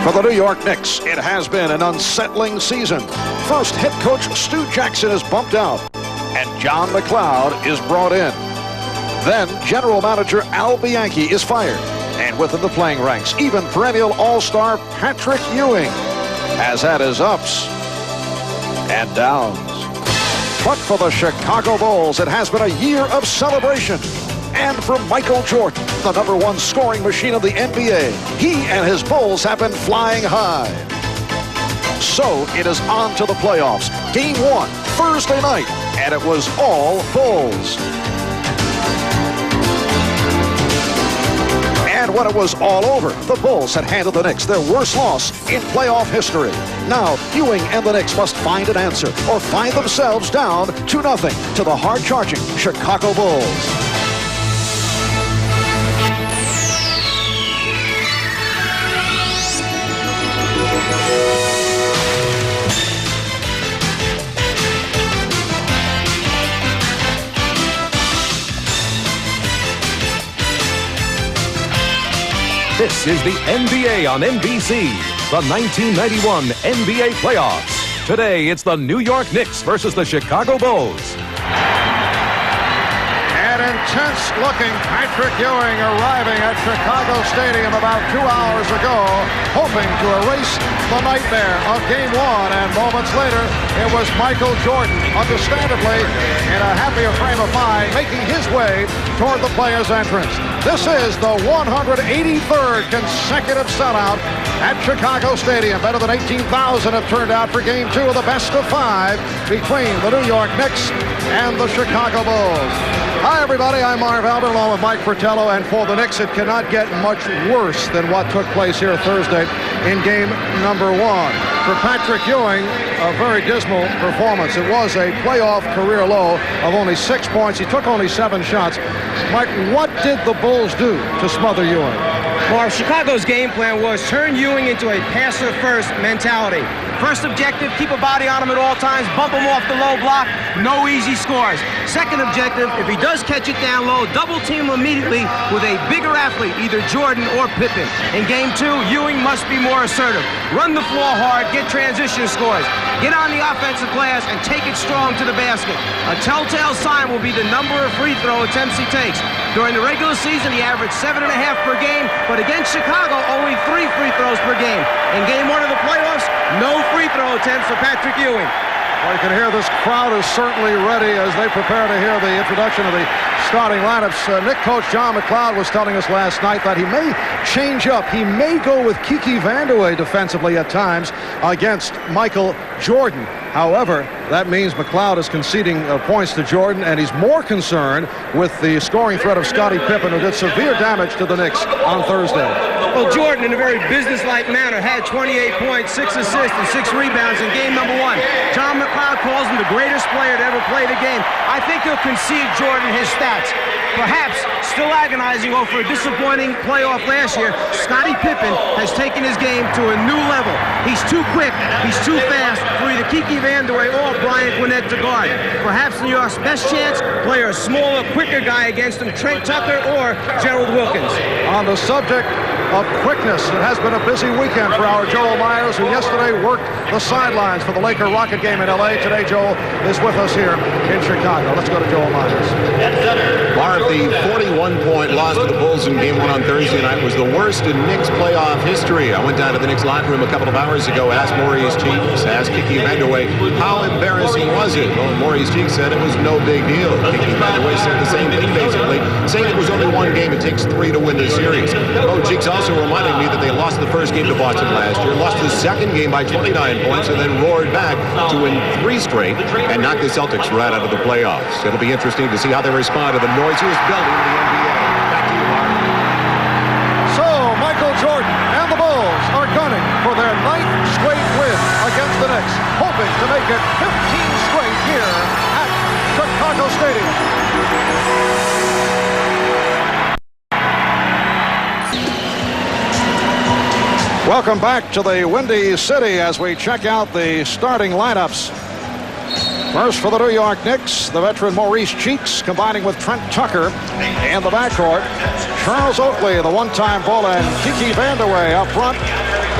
For the New York Knicks, it has been an unsettling season. First, head coach Stu Jackson is bumped out, and John McLeod is brought in. Then, general manager Al Bianchi is fired. And within the playing ranks, even perennial all-star Patrick Ewing has had his ups and downs. But for the Chicago Bulls, it has been a year of celebration. And for Michael Jordan, the #1 scoring machine of the NBA, he and his Bulls have been flying high. So it is on to the playoffs. Game 1, Thursday night, and it was all Bulls. And when it was all over, the Bulls had handed the Knicks their worst loss in playoff history. Now, Ewing and the Knicks must find an answer or find themselves down 2-0 to the hard-charging Chicago Bulls. This is the NBA on NBC, the 1991 NBA playoffs. Today, it's the New York Knicks versus the Chicago Bulls. An intense-looking Patrick Ewing arriving at Chicago Stadium about 2 hours ago, hoping to erase the nightmare of Game 1, and moments later, it was Michael Jordan, understandably in a happier frame of mind, making his way toward the players' entrance. This is the 183rd consecutive sellout at Chicago Stadium. Better than 18,000 have turned out for Game 2 of the best-of-5 between the New York Knicks and the Chicago Bulls. Hi, everybody. I'm Marv Albert, along with Mike Fratello. And for the Knicks, it cannot get much worse than what took place here Thursday in Game number 1. For Patrick Ewing, a very dismal performance. It was a playoff career low of only 6 points. He took only 7 shots. Mike, what did the Bulls do to smother Ewing? Well, Chicago's game plan was turn Ewing into a passer-first mentality. First objective, keep a body on him at all times, bump him off the low block, no easy scores. Second objective, if he does catch it down low, double team him immediately with a bigger athlete, either Jordan or Pippen. In Game 2, Ewing must be more assertive. Run the floor hard, get transition scores. Get on the offensive glass and take it strong to the basket. A telltale sign will be the number of free throw attempts he takes. During the regular season, he averaged 7.5 per game, but against Chicago, only 3 free throws per game. In Game 1 of the playoffs, no free throw attempts for Patrick Ewing. Well, you can hear this crowd is certainly ready as they prepare to hear the introduction of the starting lineups. Knicks coach John McLeod was telling us last night that he may change up. He may go with Kiki Vandeweghe defensively at times against Michael Jordan. However, that means McLeod is conceding points to Jordan, and he's more concerned with the scoring threat of Scottie Pippen, who did severe damage to the Knicks on Thursday. Well, Jordan, in a very businesslike manner, had 28 points, 6 assists, and 6 rebounds in Game number 1. John McLeod calls him the greatest player to ever play the game. I think he'll concede Jordan his stats. Perhaps still agonizing over a disappointing playoff last year, Scottie Pippen has taken his game to a new level. He's too quick, he's too fast for either Kiki Vandeweghe or Brian Gwinnett to guard. Perhaps New York's best chance, play a smaller, quicker guy against him, Trent Tucker or Gerald Wilkins. On the subject of quickness, it has been a busy weekend for our Joel Myers, who yesterday worked the sidelines for the Laker Rocket game in L.A. Today, Joel is with us here in Chicago. Let's go to Joel Myers. Marv, the 41-point loss to the Bulls in Game 1 on Thursday night was the worst in Knicks playoff history. I went down to the Knicks locker room a couple of hours ago, asked Maurice Cheeks, asked Kiki Vandeweghe, how embarrassing was it? Well, Maurice Cheeks said it was no big deal. Kiki Vandeweghe said the same thing, basically, saying it was only 1 game. It takes 3 to win the series. Oh, Cheeks also reminded me that they lost the first game to Boston last year, lost the second game by 29 points, and then roared back to win 3 straight and knock the Celtics right out of the playoffs. It'll be interesting to see how they respond to the noisiest building in the NBA. Back to you, Mark. So, Michael Jordan and the Bulls are gunning for their 9th straight win against the Knicks, hoping to make it 15 straight here at Chicago Stadium. Welcome back to the Windy City as we check out the starting lineups. First for the New York Knicks, the veteran Maurice Cheeks combining with Trent Tucker in the backcourt. Charles Oakley, the one-time Bull, and Kiki Vandeweghe up front.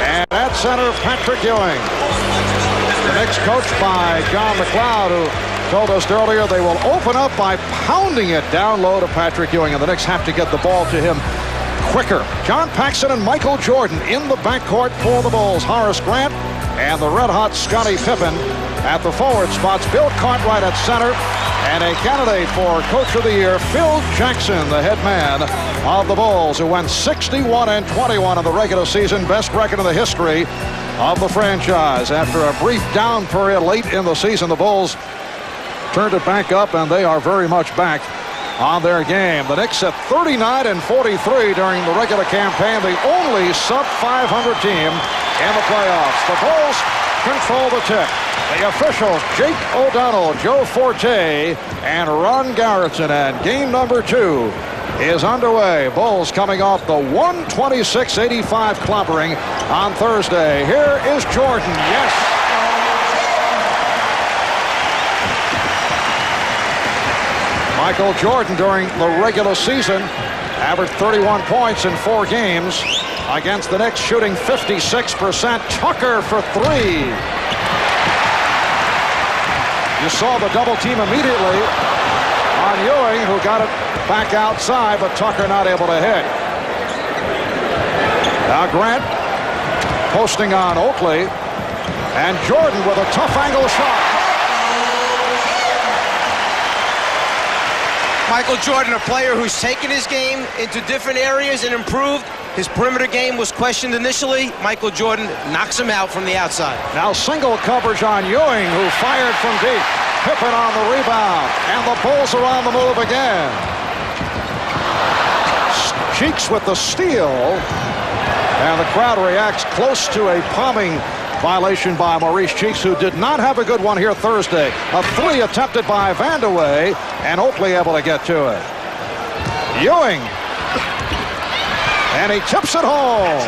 And at center, Patrick Ewing. The Knicks coached by John McLeod, who told us earlier they will open up by pounding it down low to Patrick Ewing, and the Knicks have to get the ball to him quicker. John Paxson and Michael Jordan in the backcourt for the Bulls. Horace Grant and the red-hot Scottie Pippen at the forward spots. Bill Cartwright at center, and a candidate for Coach of the Year, Phil Jackson, the head man of the Bulls, who went 61-21 in the regular season, best record in the history of the franchise. After a brief down period late in the season, the Bulls turned it back up, and they are very much back on their game. The Knicks at 39-43 during the regular campaign, the only sub-500 team in the playoffs. The Bulls control the tip. The officials, Jake O'Donnell, Joe Forte, and Ron Garrettson. And game number 2 is underway. Bulls coming off the 126-85 clobbering on Thursday. Here is Jordan. Yes. Michael Jordan during the regular season averaged 31 points in 4 games against the Knicks, shooting 56%. Tucker for 3. You saw the double team immediately on Ewing, who got it back outside, but Tucker not able to hit. Now Grant posting on Oakley, and Jordan with a tough angle shot. Michael Jordan, a player who's taken his game into different areas and improved. His perimeter game was questioned initially. Michael Jordan knocks him out from the outside. Now single coverage on Ewing, who fired from deep. Pippen on the rebound, and the Bulls are on the move again. Cheeks with the steal, and the crowd reacts close to a palming violation by Maurice Cheeks, who did not have a good one here Thursday. A 3 attempted by Vandeweghe, and Oakley able to get to it. Ewing, and he tips it home.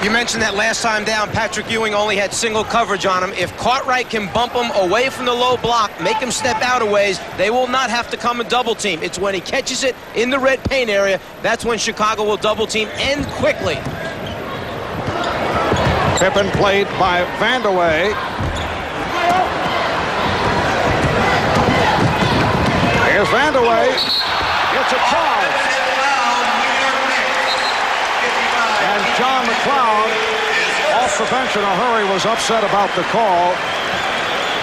You mentioned that last time down, Patrick Ewing only had single coverage on him. If Cartwright can bump him away from the low block, make him step out a ways, they will not have to come and double team. It's when he catches it in the red paint area, that's when Chicago will double team, and quickly. Pippen played by Vandeweghe. Here's Vandeweghe. It's a charge. And John McLeod, off the bench in a hurry, was upset about the call.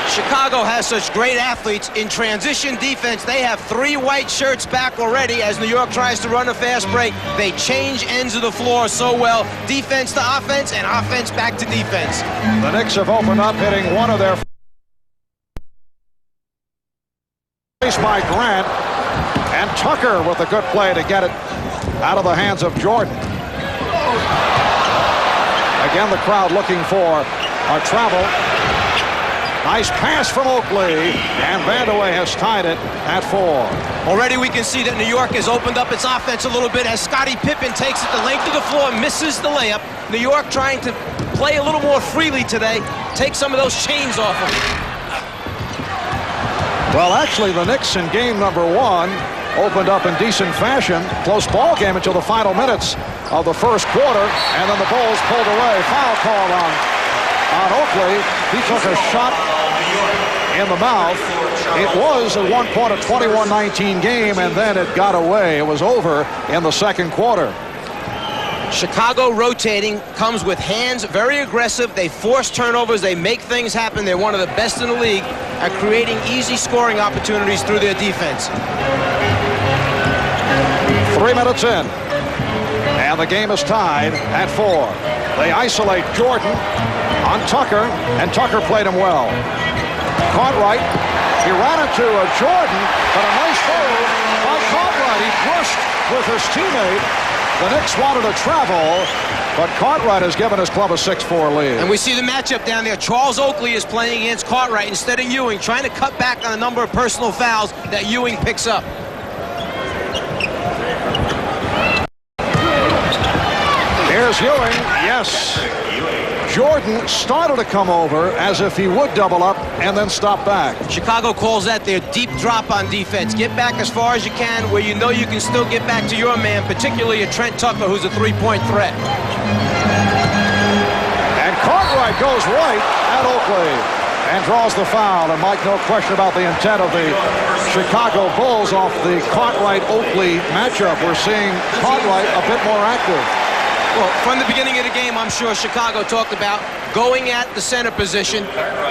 Chicago has such great athletes in transition defense. They have 3 white shirts back already as New York tries to run a fast break. They change ends of the floor so well. Defense to offense and offense back to defense. The Knicks have opened up, hitting one of their by Grant, and Tucker with a good play to get it out of the hands of Jordan. Again, the crowd looking for a travel. Nice pass from Oakley, and Vandeweghe has tied it at 4. Already we can see that New York has opened up its offense a little bit as Scottie Pippen takes it the length of the floor, misses the layup. New York trying to play a little more freely today, take some of those chains off him. Well, actually, the Knicks in game number 1 opened up in decent fashion. Close ball game until the final minutes of the first quarter, and then the Bulls pulled away. Foul call on Oakley. He took a shot in the mouth. It was at one point a 21-19 game, and then it got away. It was over in the second quarter. Chicago rotating, comes with hands, very aggressive. They force turnovers. They make things happen. They're one of the best in the league at creating easy scoring opportunities through their defense. 3 minutes in, and the game is tied at 4. They isolate Jordan on Tucker, and Tucker played him well. Cartwright, he ran into a Jordan, but a nice move by Cartwright. He brushed with his teammate. The Knicks wanted to travel, but Cartwright has given his club a 6-4 lead. And we see the matchup down there. Charles Oakley is playing against Cartwright instead of Ewing, trying to cut back on a number of personal fouls that Ewing picks up. Here's Ewing. Yes. Jordan started to come over as if he would double up and then stop back. Chicago calls that their deep drop on defense. Get back as far as you can where you know you can still get back to your man, particularly a Trent Tucker who's a three-point threat. And Cartwright goes right at Oakley and draws the foul. And Mike, no question about the intent of the Chicago Bulls off the Cartwright-Oakley matchup. We're seeing Cartwright a bit more active. Well, from the beginning of the game, I'm sure Chicago talked about going at the center position.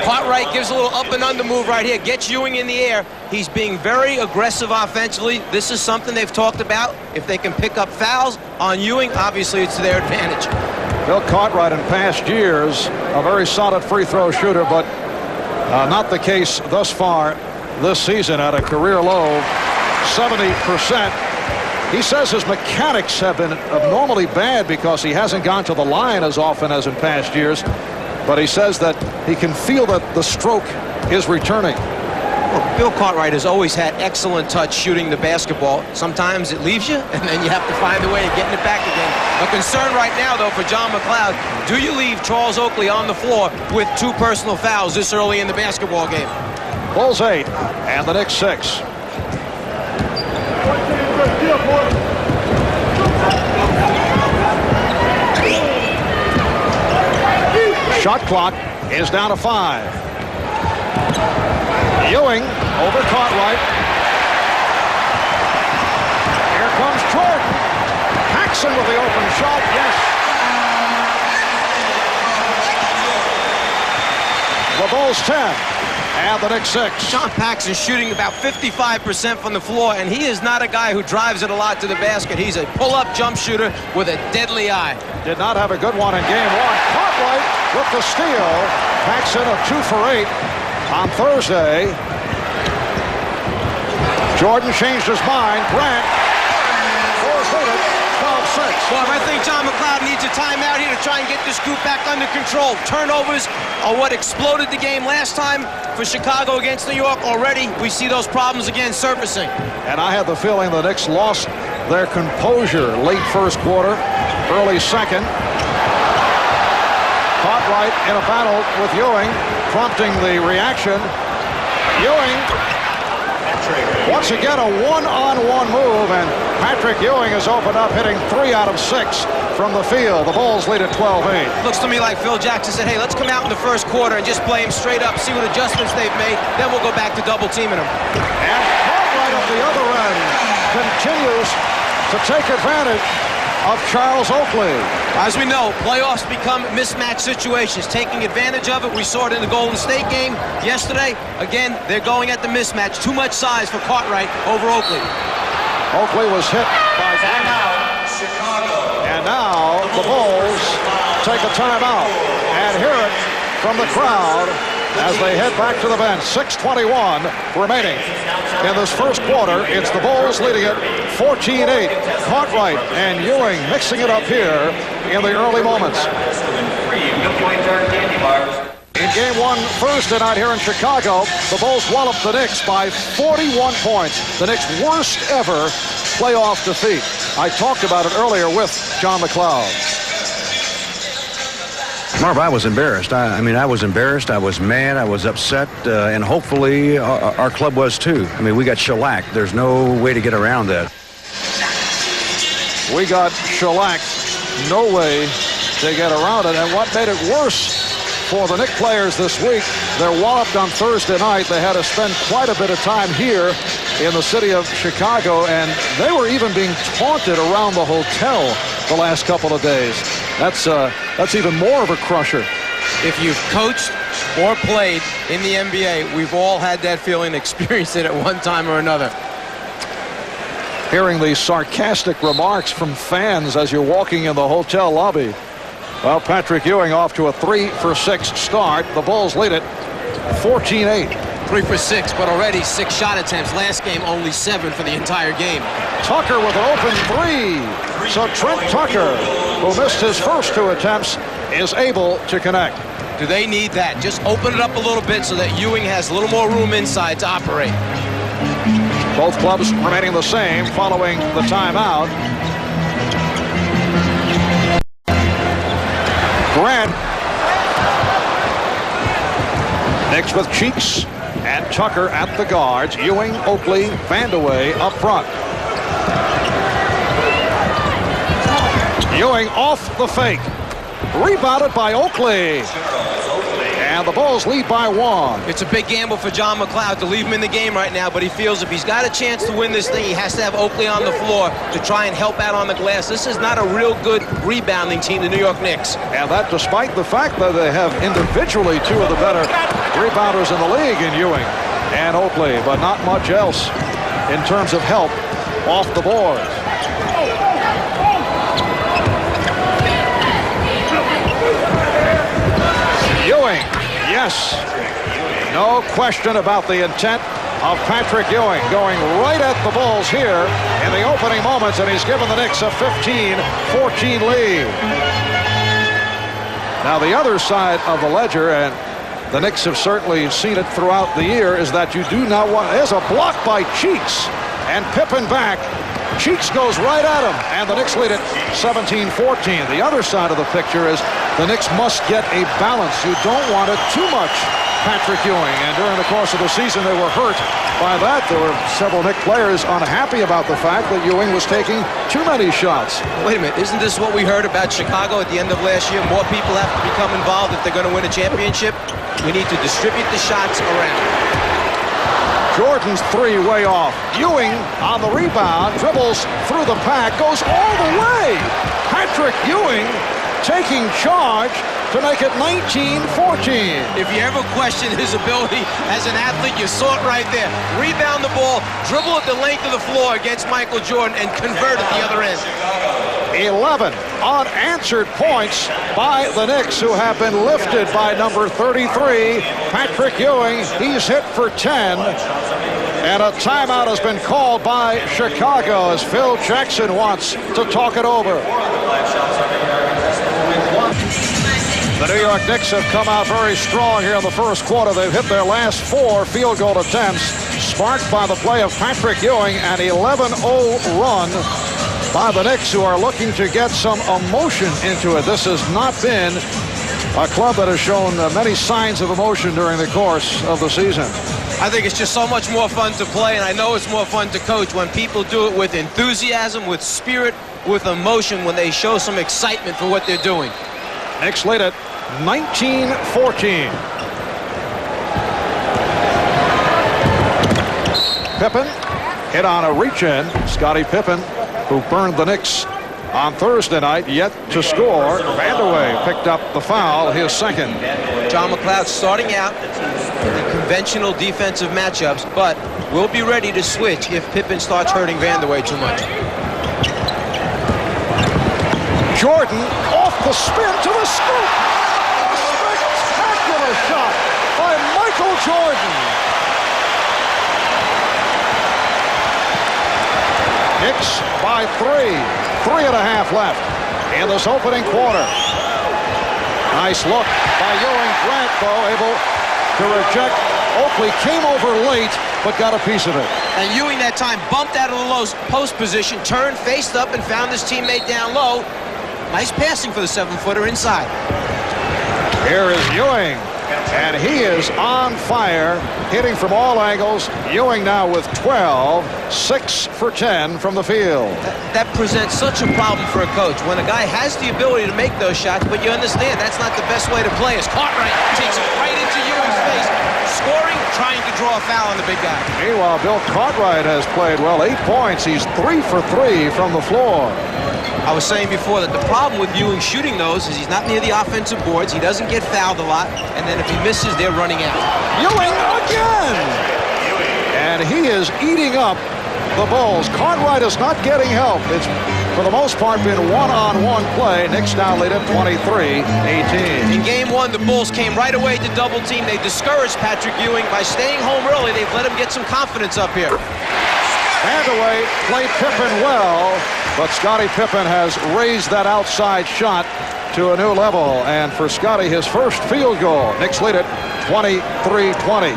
Cartwright gives a little up and under move right here, gets Ewing in the air. He's being very aggressive offensively. This is something they've talked about. If they can pick up fouls on Ewing, obviously it's to their advantage. Bill Cartwright in past years, a very solid free throw shooter, but not the case thus far this season at a career low 70%. He says his mechanics have been abnormally bad because he hasn't gone to the line as often as in past years. But he says that he can feel that the stroke is returning. Well, Bill Cartwright has always had excellent touch shooting the basketball. Sometimes it leaves you, and then you have to find a way of getting it back again. The concern right now, though, for John McLeod, do you leave Charles Oakley on the floor with 2 personal fouls this early in the basketball game? Bulls 8 and the Knicks 6. Shot clock is down to 5. Ewing over Cartwright. Here comes Jordan. Paxson with the open shot. Yes. The Bulls 10 and the Knicks 6. Sean Paxson shooting about 55% from the floor, and he is not a guy who drives it a lot to the basket. He's a pull-up jump shooter with a deadly eye. Did not have a good one in game 1. Cartwright with the steal. Paxson a 2 for 8 on Thursday. Jordan changed his mind. Grant. Bulls lead it 12-6. Well, I think John McLeod needs a timeout here to try and get this group back under control. Turnovers are what exploded the game last time for Chicago against New York. Already, we see those problems again surfacing. And I had the feeling the Knicks lost their composure late first quarter, early second. Cartwright in a battle with Ewing, prompting the reaction. Ewing, once again, a one-on-one move, and Patrick Ewing is opened up, hitting 3 out of 6 from the field. The Bulls lead at 12-8. Looks to me like Phil Jackson said, hey, let's come out in the first quarter and just play him straight up, see what adjustments they've made, then we'll go back to double-teaming him. And Cartwright at the other end continues to take advantage of Charles Oakley. As we know, playoffs become mismatch situations. Taking advantage of it, we saw it in the Golden State game yesterday. Again, they're going at the mismatch. Too much size for Cartwright over Oakley. Oakley was hit by timeout, Chicago. And now the Bulls take a timeout and hear it from the crowd as they head back to the bench. 6:21 remaining in this first quarter. It's the Bulls leading it 14-8. Cartwright and Ewing mixing it up here in the early moments. In game 1 Thursday night here in Chicago, the Bulls walloped the Knicks by 41 points. The Knicks' worst ever playoff defeat. I talked about it earlier with John McLeod. Marv, I was embarrassed. I mean, I was embarrassed. I was mad. I was upset. And hopefully our club was too. I mean, we got shellacked. There's no way to get around that. We got shellacked. No way to get around it. And what made it worse for the Knicks players this week, they're walloped on Thursday night. They had to spend quite a bit of time here in the city of Chicago, and they were even being taunted around the hotel the last couple of days. That's even more of a crusher. If you've coached or played in the NBA, we've all had that feeling, experienced it at one time or another. Hearing these sarcastic remarks from fans as you're walking in the hotel lobby. Well, Patrick Ewing off to a 3 for 6 start. The Bulls lead it 14-8. 3 for 6, but already 6 shot attempts. Last game, only 7 for the entire game. Tucker with an open 3. So Trent Tucker, who missed his first 2 attempts, is able to connect. Do they need that? Just open it up a little bit so that Ewing has a little more room inside to operate. Both clubs remaining the same following the timeout. Grant Knicks with Cheeks and Tucker at the guards. Ewing, Oakley, Vandeweghe up front. Ewing off the fake. Rebounded by Oakley. And the Bulls lead by 1. It's a big gamble for John McLeod to leave him in the game right now, but he feels if he's got a chance to win this thing, he has to have Oakley on the floor to try and help out on the glass. This is not a real good rebounding team, the New York Knicks. And that despite the fact that they have individually 2 of the better rebounders in the league in Ewing and Oakley, but not much else in terms of help off the boards. Ewing, yes, no question about the intent of Patrick Ewing going right at the Bulls here in the opening moments, and he's given the Knicks a 15-14 lead. Now the other side of the ledger, and the Knicks have certainly seen it throughout the year, is that you do not want... There's a block by Cheeks, and Pippen back. Cheeks goes right at him, and the Knicks lead it 17-14. The other side of the picture is the Knicks must get a balance. You don't want it too much, Patrick Ewing, and during the course of the season they were hurt by that. There were several Knicks players unhappy about the fact that Ewing was taking too many shots. Wait a minute, isn't this what we heard about Chicago at the end of last year? More people have to become involved if they're going to win a championship. We need to distribute the shots around. Jordan's 3 way off. Ewing on the rebound, dribbles through the pack, goes all the way. Patrick Ewing taking charge to make it 19-14. If you ever question his ability as an athlete, you saw it right there. Rebound the ball, dribble at the length of the floor against Michael Jordan, and convert at the other end. 11 unanswered points by the Knicks, who have been lifted by number 33, Patrick Ewing. He's hit for 10. And a timeout has been called by Chicago as Phil Jackson wants to talk it over. The New York Knicks have come out very strong here in the first quarter. They've hit their last 4 field goal attempts, sparked by the play of Patrick Ewing, an 11-0 run by the Knicks, who are looking to get some emotion into it. This has not been a club that has shown many signs of emotion during the course of the season. I think it's just so much more fun to play, and I know it's more fun to coach when people do it with enthusiasm, with spirit, with emotion, when they show some excitement for what they're doing. Knicks lead it 19-14. Pippen hit on a reach-in. Scottie Pippen, who burned the Knicks on Thursday night, yet to score. Vandeweghe picked up the foul, his second. John McLeod starting out in the conventional defensive matchups, but will be ready to switch if Pippen starts hurting Vandeweghe too much. Jordan off the spin to the scoop. A spectacular shot by Michael Jordan. Knicks by 3. 3.5 left in this opening quarter. Nice look by Ewing. Grant, though, able to reject. Oakley came over late, but got a piece of it. And Ewing that time bumped out of the low post position, turned, faced up, and found his teammate down low. Nice passing for the 7-footer inside. Here is Ewing, and he is on fire, hitting from all angles. Ewing now with 12, 6 for 10 from the field. That presents such a problem for a coach when a guy has the ability to make those shots, but you understand that's not the best way to play. As Cartwright takes it right into Ewing's face, scoring, trying to draw a foul on the big guy. Meanwhile, Bill Cartwright has played well, 8 points. He's 3 for 3 from the floor. I was saying before that the problem with Ewing shooting those is he's not near the offensive boards. He doesn't get fouled a lot, and then if he misses, they're running out. Ewing again! And he is eating up the Bulls. Cartwright is not getting help. It's, for the most part, been one-on-one play. Knicks now lead at 23-18. In game 1, the Bulls came right away to double team. They discouraged Patrick Ewing by staying home early. They've let him get some confidence up here. Vandeweghe played Pippen well, but Scottie Pippen has raised that outside shot to a new level. And for Scottie, his first field goal. Knicks lead it 23-20.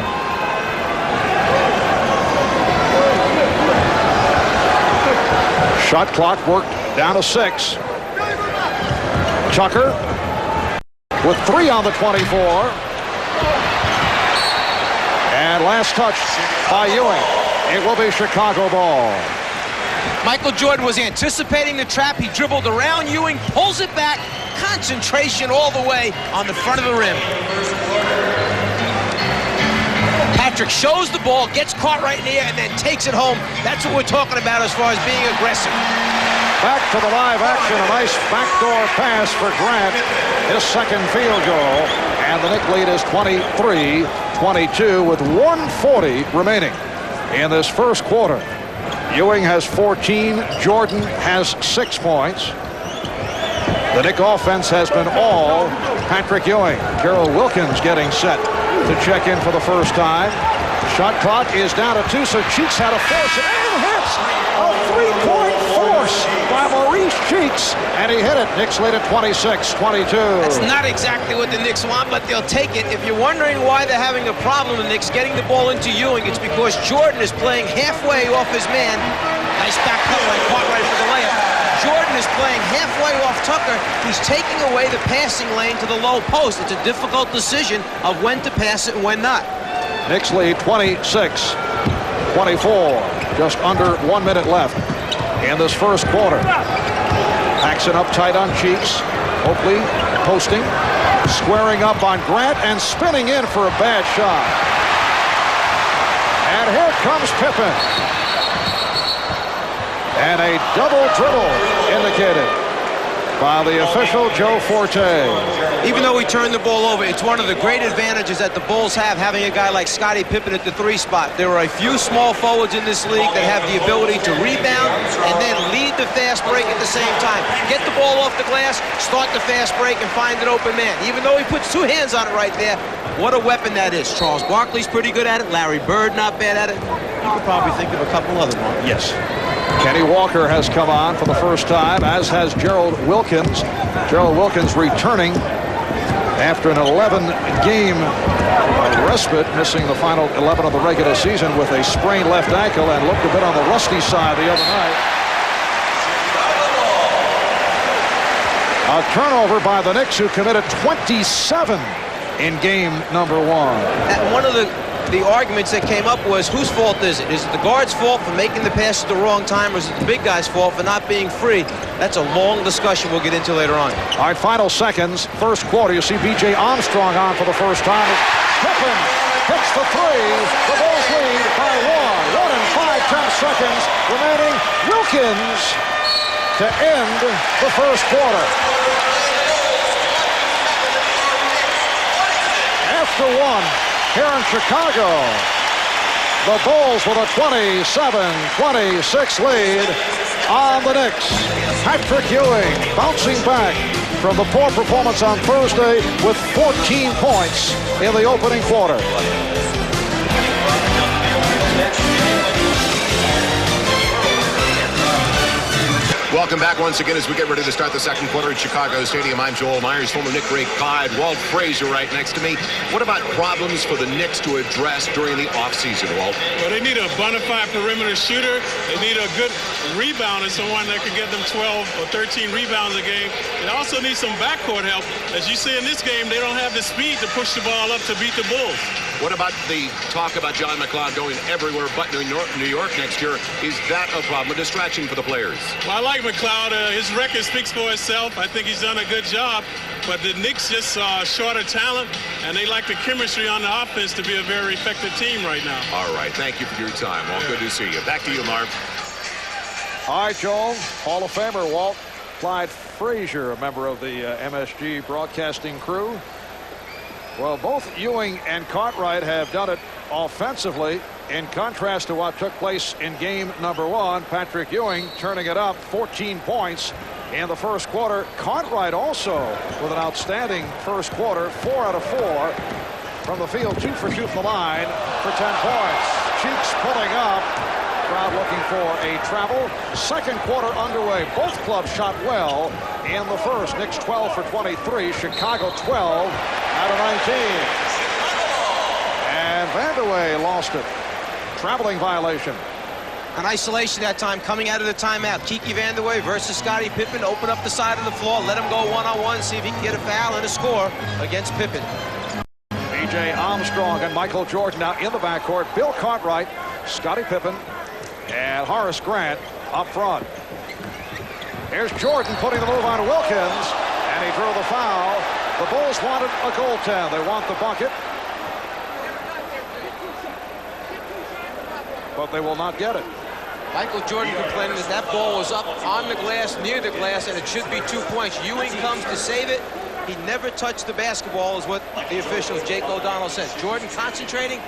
Shot clock worked down to 6. Tucker with 3 on the 24. And last touch by Ewing. It will be Chicago ball. Michael Jordan was anticipating the trap. He dribbled around Ewing, pulls it back, concentration all the way on the front of the rim. Patrick shows the ball, gets caught right in the air, and then takes it home. That's what we're talking about as far as being aggressive. Back to the live action. A nice backdoor pass for Grant. His second field goal. And the Knicks lead is 23-22 with 1:40 remaining in this first quarter. Ewing has 14. Jordan has 6 points. The Knicks offense has been all Patrick Ewing. Gerald Wilkins getting set to check in for the first time. Shot clock is down to 2, so Cheeks had a force and hits a three-point force by Maurice Cheeks, and he hit it. Knicks lead at 26-22. That's not exactly what the Knicks want, but they'll take it. If you're wondering why they're having a problem, the Knicks getting the ball into Ewing, it's because Jordan is playing halfway off his man. Nice back cut by Cartwright for the layup. Jordan is playing halfway off Tucker. He's taking away the passing lane to the low post. It's a difficult decision of when to pass it and when not. Knicks lead 26-24. Just under 1 minute left in this first quarter. Paxson up tight on Cheeks. Oakley posting, squaring up on Grant, and spinning in for a bad shot. And here comes Pippen. And a double dribble indicated by the official, Joe Forte. Even though he turned the ball over, it's one of the great advantages that the Bulls have, having a guy like Scottie Pippen at the 3 spot. There are a few small forwards in this league that have the ability to rebound and then lead the fast break at the same time. Get the ball off the glass, start the fast break, and find an open man. Even though he puts 2 hands on it right there, what a weapon that is. Charles Barkley's pretty good at it. Larry Bird not bad at it. You could probably think of a couple other ones. Yes. Kenny Walker has come on for the first time, as has Gerald Wilkins. Gerald Wilkins returning after an 11-game respite, missing the final 11 of the regular season with a sprained left ankle, and looked a bit on the rusty side the other night. A turnover by the Knicks, who committed 27 in game number 1. And one of the arguments that came up was, whose fault is it? Is it the guard's fault for making the pass at the wrong time, or is it the big guy's fault for not being free? That's a long discussion we'll get into later on. All right, final seconds. First quarter, you see B.J. Armstrong on for the first time. Pippen hits the 3. The Bulls lead by 1. 1 and 5/10 seconds remaining. Wilkins to end the first quarter. After 1. Here in Chicago, the Bulls with a 27-26 lead on the Knicks. Patrick Ewing bouncing back from the poor performance on Thursday with 14 points in the opening quarter. Welcome back once again as we get ready to start the second quarter at Chicago Stadium. I'm Joel Myers, former Knick great Clyde. Walt Frazier right next to me. What about problems for the Knicks to address during the offseason, Walt? Well, they need a bona fide perimeter shooter. They need a good rebounder, someone that can get them 12 or 13 rebounds a game. They also need some backcourt help. As you see in this game, they don't have the speed to push the ball up to beat the Bulls. What about the talk about John McLeod going everywhere but New York next year? Is that a problem, a distraction for the players? Well, I like McLeod. His record speaks for itself. I think he's done a good job. But the Knicks just short of talent, and they lack the chemistry on the offense to be a very effective team right now. All right. Thank you for your time, Walt. Good to see you. Back to you, Marv. All right, Joel. Hall of Famer Walt Clyde Frazier, a member of the MSG broadcasting crew. Well, both Ewing and Cartwright have done it offensively, in contrast to what took place in game number 1. Patrick Ewing turning it up, 14 points in the first quarter. Cartwright also with an outstanding first quarter, 4 out of 4 from the field, 2 for 2 from the line for 10 points. Cheeks pulling up. Crowd looking for a travel. Second quarter underway. Both clubs shot well in the first. Knicks 12 for 23. Chicago 12 out of 19. And Vanderway lost it. Traveling violation. An isolation that time coming out of the timeout. Kiki Vanderway versus Scottie Pippen. Open up the side of the floor. Let him go one-on-one. See if he can get a foul and a score against Pippen. B.J. B.J. Armstrong and Michael Jordan now in the backcourt. Bill Cartwright, Scottie Pippen, and Horace Grant up front. Here's Jordan putting the move on Wilkins, and he drew the foul. The Bulls wanted a goaltend. They want the bucket, but they will not get it. Michael Jordan complaining that that ball was up on the glass, near the glass, and it should be 2 points. Ewing comes to save it. He never touched the basketball, is what the official, Jake O'Donnell, says. Jordan concentrating.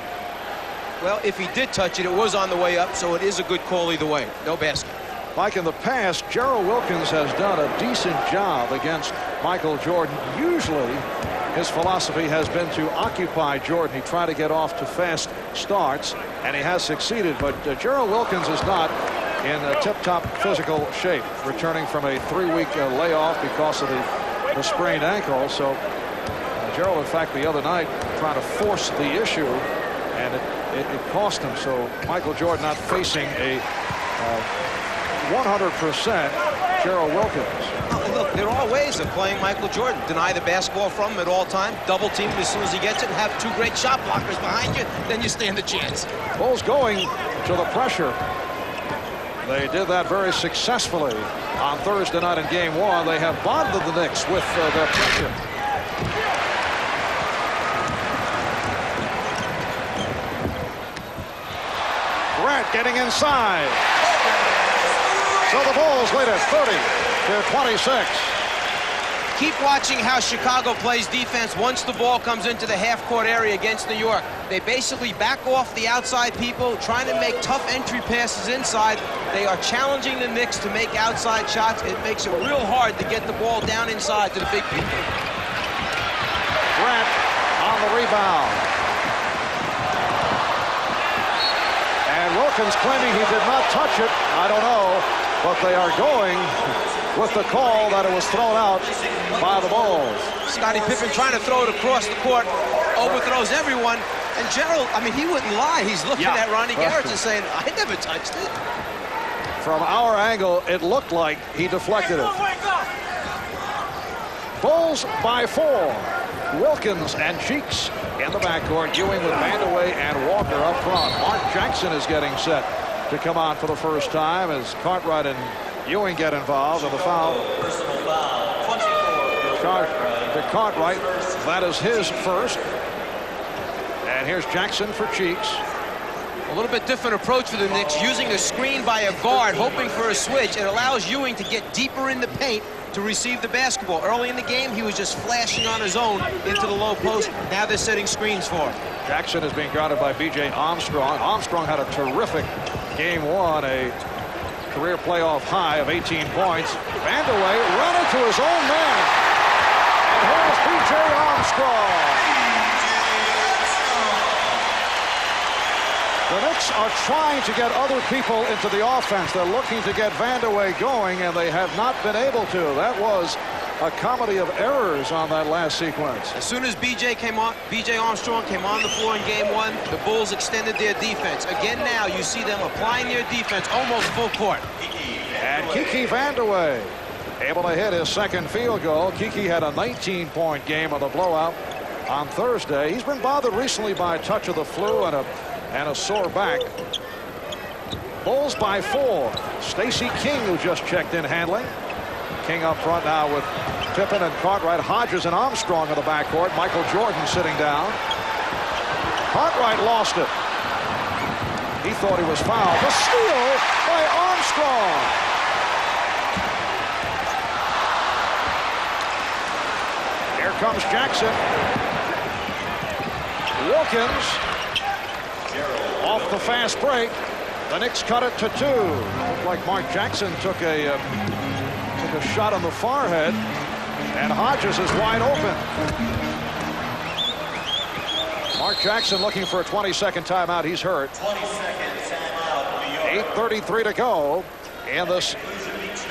Well, if he did touch it, it was on the way up, so it is a good call either way. No basket. Like in the past, Gerald Wilkins has done a decent job against Michael Jordan. Usually, his philosophy has been to occupy Jordan. He tried to get off to fast starts, and he has succeeded. But Gerald Wilkins is not in tip-top physical shape, returning from a 3-week layoff because of the sprained ankle. So Gerald, in fact, the other night, trying to force the issue, and it cost him. So Michael Jordan not facing a 100% Gerald Wilkins. Oh, look, there are ways of playing Michael Jordan. Deny the basketball from him at all times, double team him as soon as he gets it, and have 2 great shot blockers behind you, then you stand a chance. Bulls going to the pressure. They did that very successfully on Thursday night in Game 1. They have bonded the Knicks with their pressure. Grant getting inside. So the Bulls lead it 30-26. Keep watching how Chicago plays defense once the ball comes into the half-court area against New York. They basically back off the outside people, trying to make tough entry passes inside. They are challenging the Knicks to make outside shots. It makes it real hard to get the ball down inside to the big people. Grant on the rebound. And Wilkins claiming he did not touch it. I don't know, but they are going with the call that it was thrown out by the Bulls. Scottie Pippen trying to throw it across the court, overthrows everyone. And Gerald, I mean, he wouldn't lie. He's looking at Ronnie Garrett and saying, I never touched it. From our angle, it looked like he deflected it. Bulls by 4. Wilkins and Cheeks in the backcourt. Ewing with Vandeweghe and Walker up front. Mark Jackson is getting set to come on for the first time as Cartwright and Ewing get involved, and the foul charged to Cartwright. That is his first. And here's Jackson for Cheeks. A little bit different approach for the Knicks, using a screen by a guard, hoping for a switch. It allows Ewing to get deeper in the paint to receive the basketball. Early in the game, he was just flashing on his own into the low post. Now they're setting screens for him. Jackson is being guarded by B.J. Armstrong. Armstrong had a terrific Game 1, a career playoff high of 18 points. Vandeweghe ran into his own man. And here's B.J. Armstrong. The Knicks are trying to get other people into the offense. They're looking to get Vandeweghe going, and they have not been able to. That was a comedy of errors on that last sequence. As soon as B.J. Armstrong came on the floor in Game 1, the Bulls extended their defense. Again now, you see them applying their defense almost full court. And Kiki Vandeweghe able to hit his second field goal. Kiki had a 19-point game on the blowout on Thursday. He's been bothered recently by a touch of the flu and a sore back. Bulls by 4. Stacey King, who just checked in, handling. King up front now with Pippen and Cartwright. Hodges and Armstrong in the backcourt. Michael Jordan sitting down. Cartwright lost it. He thought he was fouled. The steal by Armstrong. Here comes Jackson. Wilkins off the fast break. The Knicks cut it to 2. Looked like Mark Jackson took a shot on the forehead, and Hodges is wide open. Mark Jackson looking for a 20-second timeout. He's hurt. 20-second timeout. 8:33 to go in this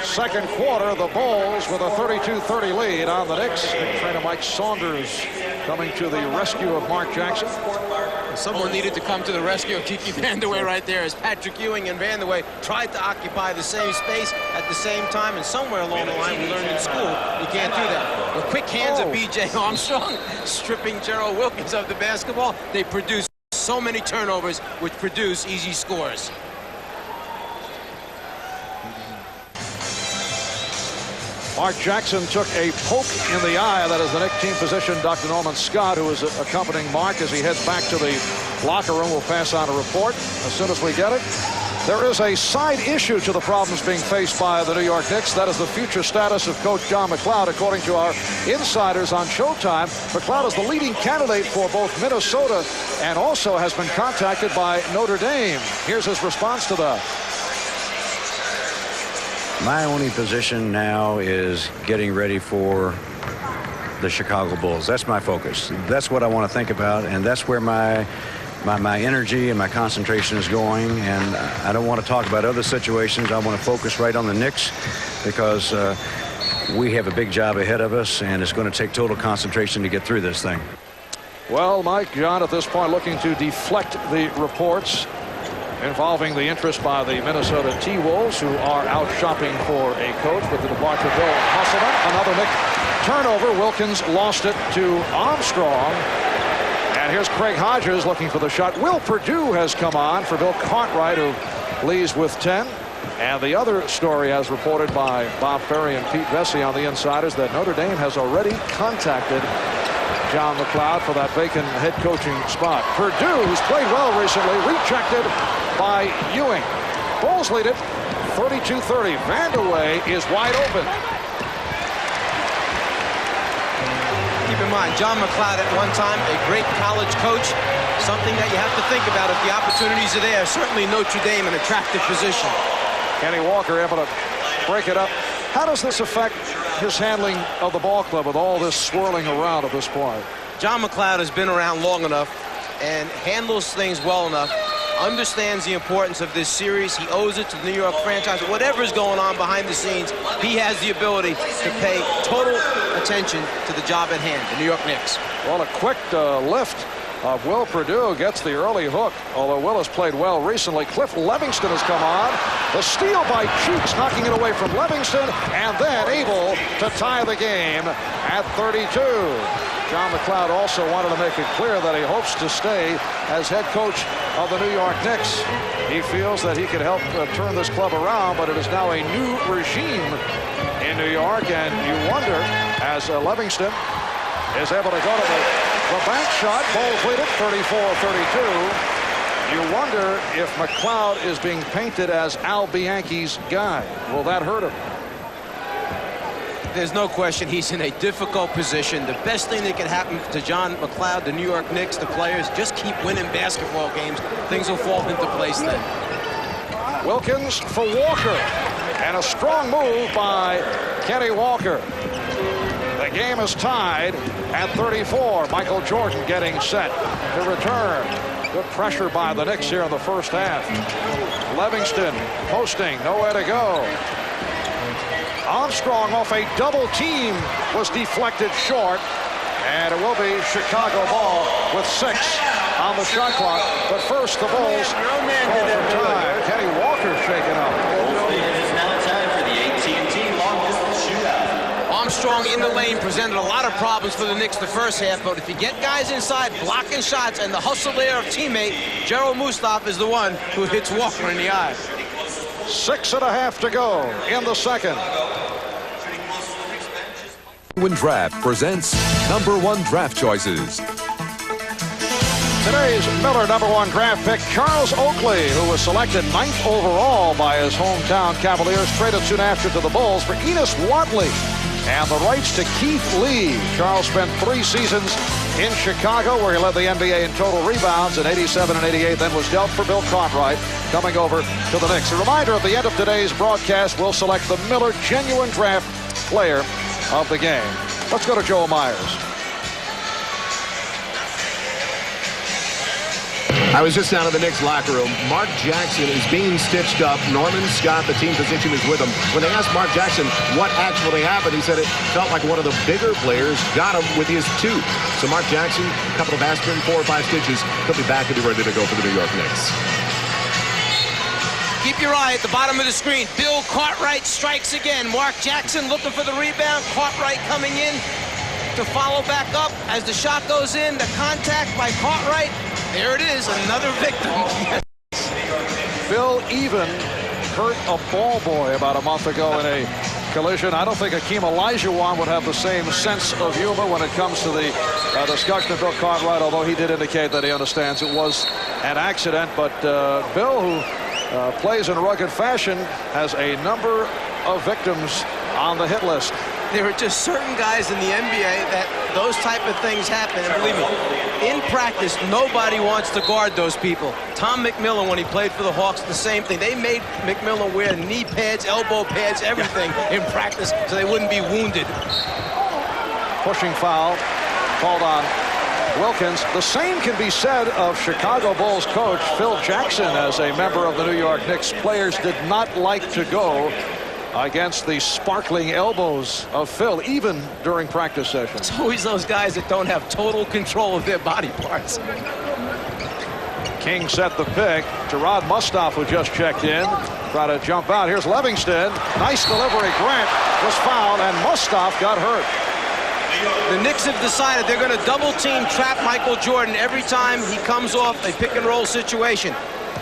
second quarter. The Bulls with a 32-30 lead on the Knicks. Trainer Mike Saunders coming to the rescue of Mark Jackson. Someone needed to come to the rescue of Kiki Vandeweghe right there, as Patrick Ewing and Vandeweghe tried to occupy the same space at the same time, and somewhere along the line we learned in school you can't do that. The quick hands of B.J. Armstrong stripping Gerald Wilkins of the basketball. They produce so many turnovers, which produce easy scores. Mark Jackson took a poke in the eye. That is the Knicks team physician, Dr. Norman Scott, who is accompanying Mark as he heads back to the locker room. We'll pass on a report as soon as we get it. There is a side issue to the problems being faced by the New York Knicks. That is the future status of coach John McLeod. According to our insiders on Showtime, McLeod is the leading candidate for both Minnesota and also has been contacted by Notre Dame. Here's his response to that. My only position now is getting ready for the Chicago Bulls. That's my focus. That's what I want to think about, and that's where my energy and my concentration is going. And I don't want to talk about other situations. I want to focus right on the Knicks because we have a big job ahead of us, and it's going to take total concentration to get through this thing. Well, Mike, John at this point looking to deflect the reports involving the interest by the Minnesota T-Wolves, who are out shopping for a coach with the departure of Bill Hasselman. Another Knick turnover. Wilkins lost it to Armstrong. And here's Craig Hodges looking for the shot. Will Perdue has come on for Bill Cartwright, who leads with 10. And the other story, as reported by Bob Ferry and Pete Vesey on the Insiders, that Notre Dame has already contacted John McLeod for that vacant head coaching spot. Perdue, who's played well recently, rejected by Ewing. Bulls lead it 32-30. Vandeweghe is wide open. Keep in mind, John McLeod at one time, a great college coach, something that you have to think about if the opportunities are there. Certainly Notre Dame, an attractive position. Kenny Walker able to break it up. How does this affect his handling of the ball club with all this swirling around at this point? John McLeod has been around long enough and handles things well enough, understands the importance of this series. He owes it to the New York franchise. Whatever is going on behind the scenes, he has the ability to pay total attention to the job at hand, the New York Knicks. Well, a quick lift of Will Perdue gets the early hook, although Will has played well recently. Cliff Levingston has come on. The steal by Cheeks, knocking it away from Levingston, and then able to tie the game at 32. John McLeod also wanted to make it clear that he hopes to stay as head coach of the New York Knicks. He feels that he could help turn this club around, but it is now a new regime in New York, and you wonder, as Levingston is able to go to the bank shot, Bulls lead it 34-32. You wonder if McLeod is being painted as Al Bianchi's guy. Will that hurt him? There's no question he's in a difficult position. The best thing that can happen to John McLeod, the New York Knicks, the players, just keep winning basketball games. Things will fall into place then. Wilkins for Walker, and a strong move by Kenny Walker. The game is tied at 34. Michael Jordan getting set to return. Good pressure by the Knicks here in the first half. Livingston posting, nowhere to go. Armstrong off a double team was deflected short, and it will be Chicago ball with 6 on the shot clock. But first, the Bulls call for time. Kenny Walker shaken up. It is now time for the AT&T long distance shootout. Armstrong in the lane presented a lot of problems for the Knicks the first half, but if you get guys inside blocking shots and the hustle there of teammate, Gerald Mustaf is the one who hits Walker in the eye. 6.5 to go in the second. Draft presents #1 draft choices. Today's Miller #1 draft pick, Charles Oakley, who was selected 9th overall by his hometown Cavaliers, traded soon after to the Bulls for Enos Wadley and the rights to Keith Lee. Charles spent 3 seasons in Chicago, where he led the NBA in total rebounds in 87 and 88, then was dealt for Bill Cartwright, coming over to the Knicks. A reminder, at the end of today's broadcast, we'll select the Miller Genuine Draft Player of the game. Let's go to Joel Myers. I was just down in the Knicks locker room. Mark Jackson is being stitched up. Norman Scott, the team physician, is with him. When they asked Mark Jackson what actually happened, he said it felt like one of the bigger players got him with his tooth. So Mark Jackson, a couple of aspirin, 4 or 5 stitches. He'll be back and be ready to go for the New York Knicks. Keep your eye at the bottom of the screen. Bill Cartwright strikes again. Mark Jackson looking for the rebound. Cartwright coming in. to follow back up as the shot goes in. The contact by Cartwright. There it is, another victim. Phil Even hurt a ball boy about a month ago in a collision. I don't think Hakeem Olajuwon would have the same sense of humor when it comes to the discussion of Bill Cartwright, although he did indicate that he understands it was an accident. But Bill, who plays in rugged fashion, has a number of victims on the hit list. There are just certain guys in the NBA that those type of things happen. And believe me, in practice, nobody wants to guard those people. Tom McMillan, when he played for the Hawks, the same thing. They made McMillan wear knee pads, elbow pads, everything in practice so they wouldn't be wounded. Pushing foul called on Wilkins. The same can be said of Chicago Bulls coach Phil Jackson as a member of the New York Knicks. Players did not like to go against the sparkling elbows of Phil, even during practice sessions. It's always those guys that don't have total control of their body parts. King set the pick. Gerard Mustaf, who just checked in, try to jump out. Here's Livingston. Nice delivery. Grant was fouled, and Mustaf got hurt. The Knicks have decided they're going to double team trap Michael Jordan every time he comes off a pick and roll situation.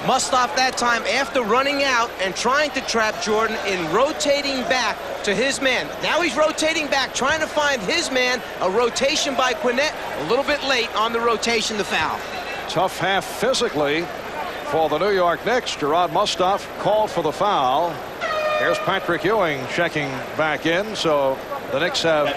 Mustaf that time, after running out and trying to trap Jordan in rotating back to his man. Now he's rotating back, trying to find his man. A rotation by Quinnett. A little bit late on the rotation, the foul. Tough half physically for the New York Knicks. Gerard Mustaf called for the foul. Here's Patrick Ewing checking back in. So the Knicks have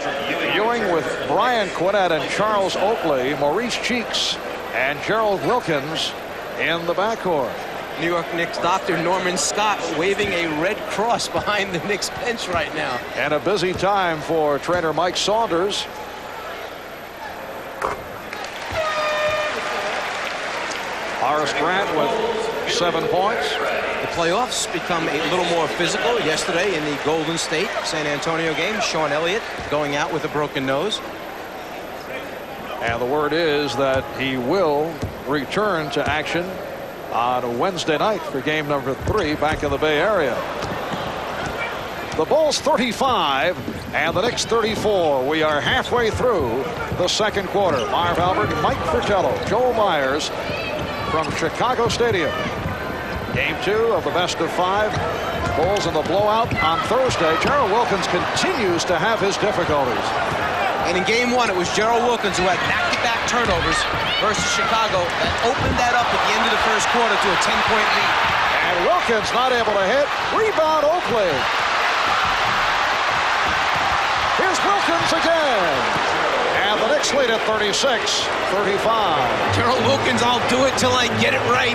Ewing with Brian Quinnett and Charles Oakley, Maurice Cheeks, and Gerald Wilkins in the backcourt. New York Knicks Dr. Norman Scott waving a red cross behind the Knicks bench right now. And a busy time for trainer Mike Saunders. Horace Grant with 7 points. The playoffs become a little more physical. Yesterday in the Golden State San Antonio game, Sean Elliott going out with a broken nose. And the word is that he will return to action on Wednesday night for game number 3 back in the Bay Area. The Bulls 35 and the Knicks 34. We are halfway through the second quarter. Marv Albert, Mike Fratello, Joe Myers from Chicago Stadium. Game 2 of the best of 5. Bulls in the blowout on Thursday. Gerald Wilkins continues to have his difficulties. And in game 1, it was Gerald Wilkins who had back-to-back turnovers versus Chicago that opened that up at the end of the first quarter to a 10-point lead. And Wilkins not able to hit. Rebound Oakley. Here's Wilkins again. And the Knicks lead at 36-35. Gerald Wilkins, I'll do it till I get it right.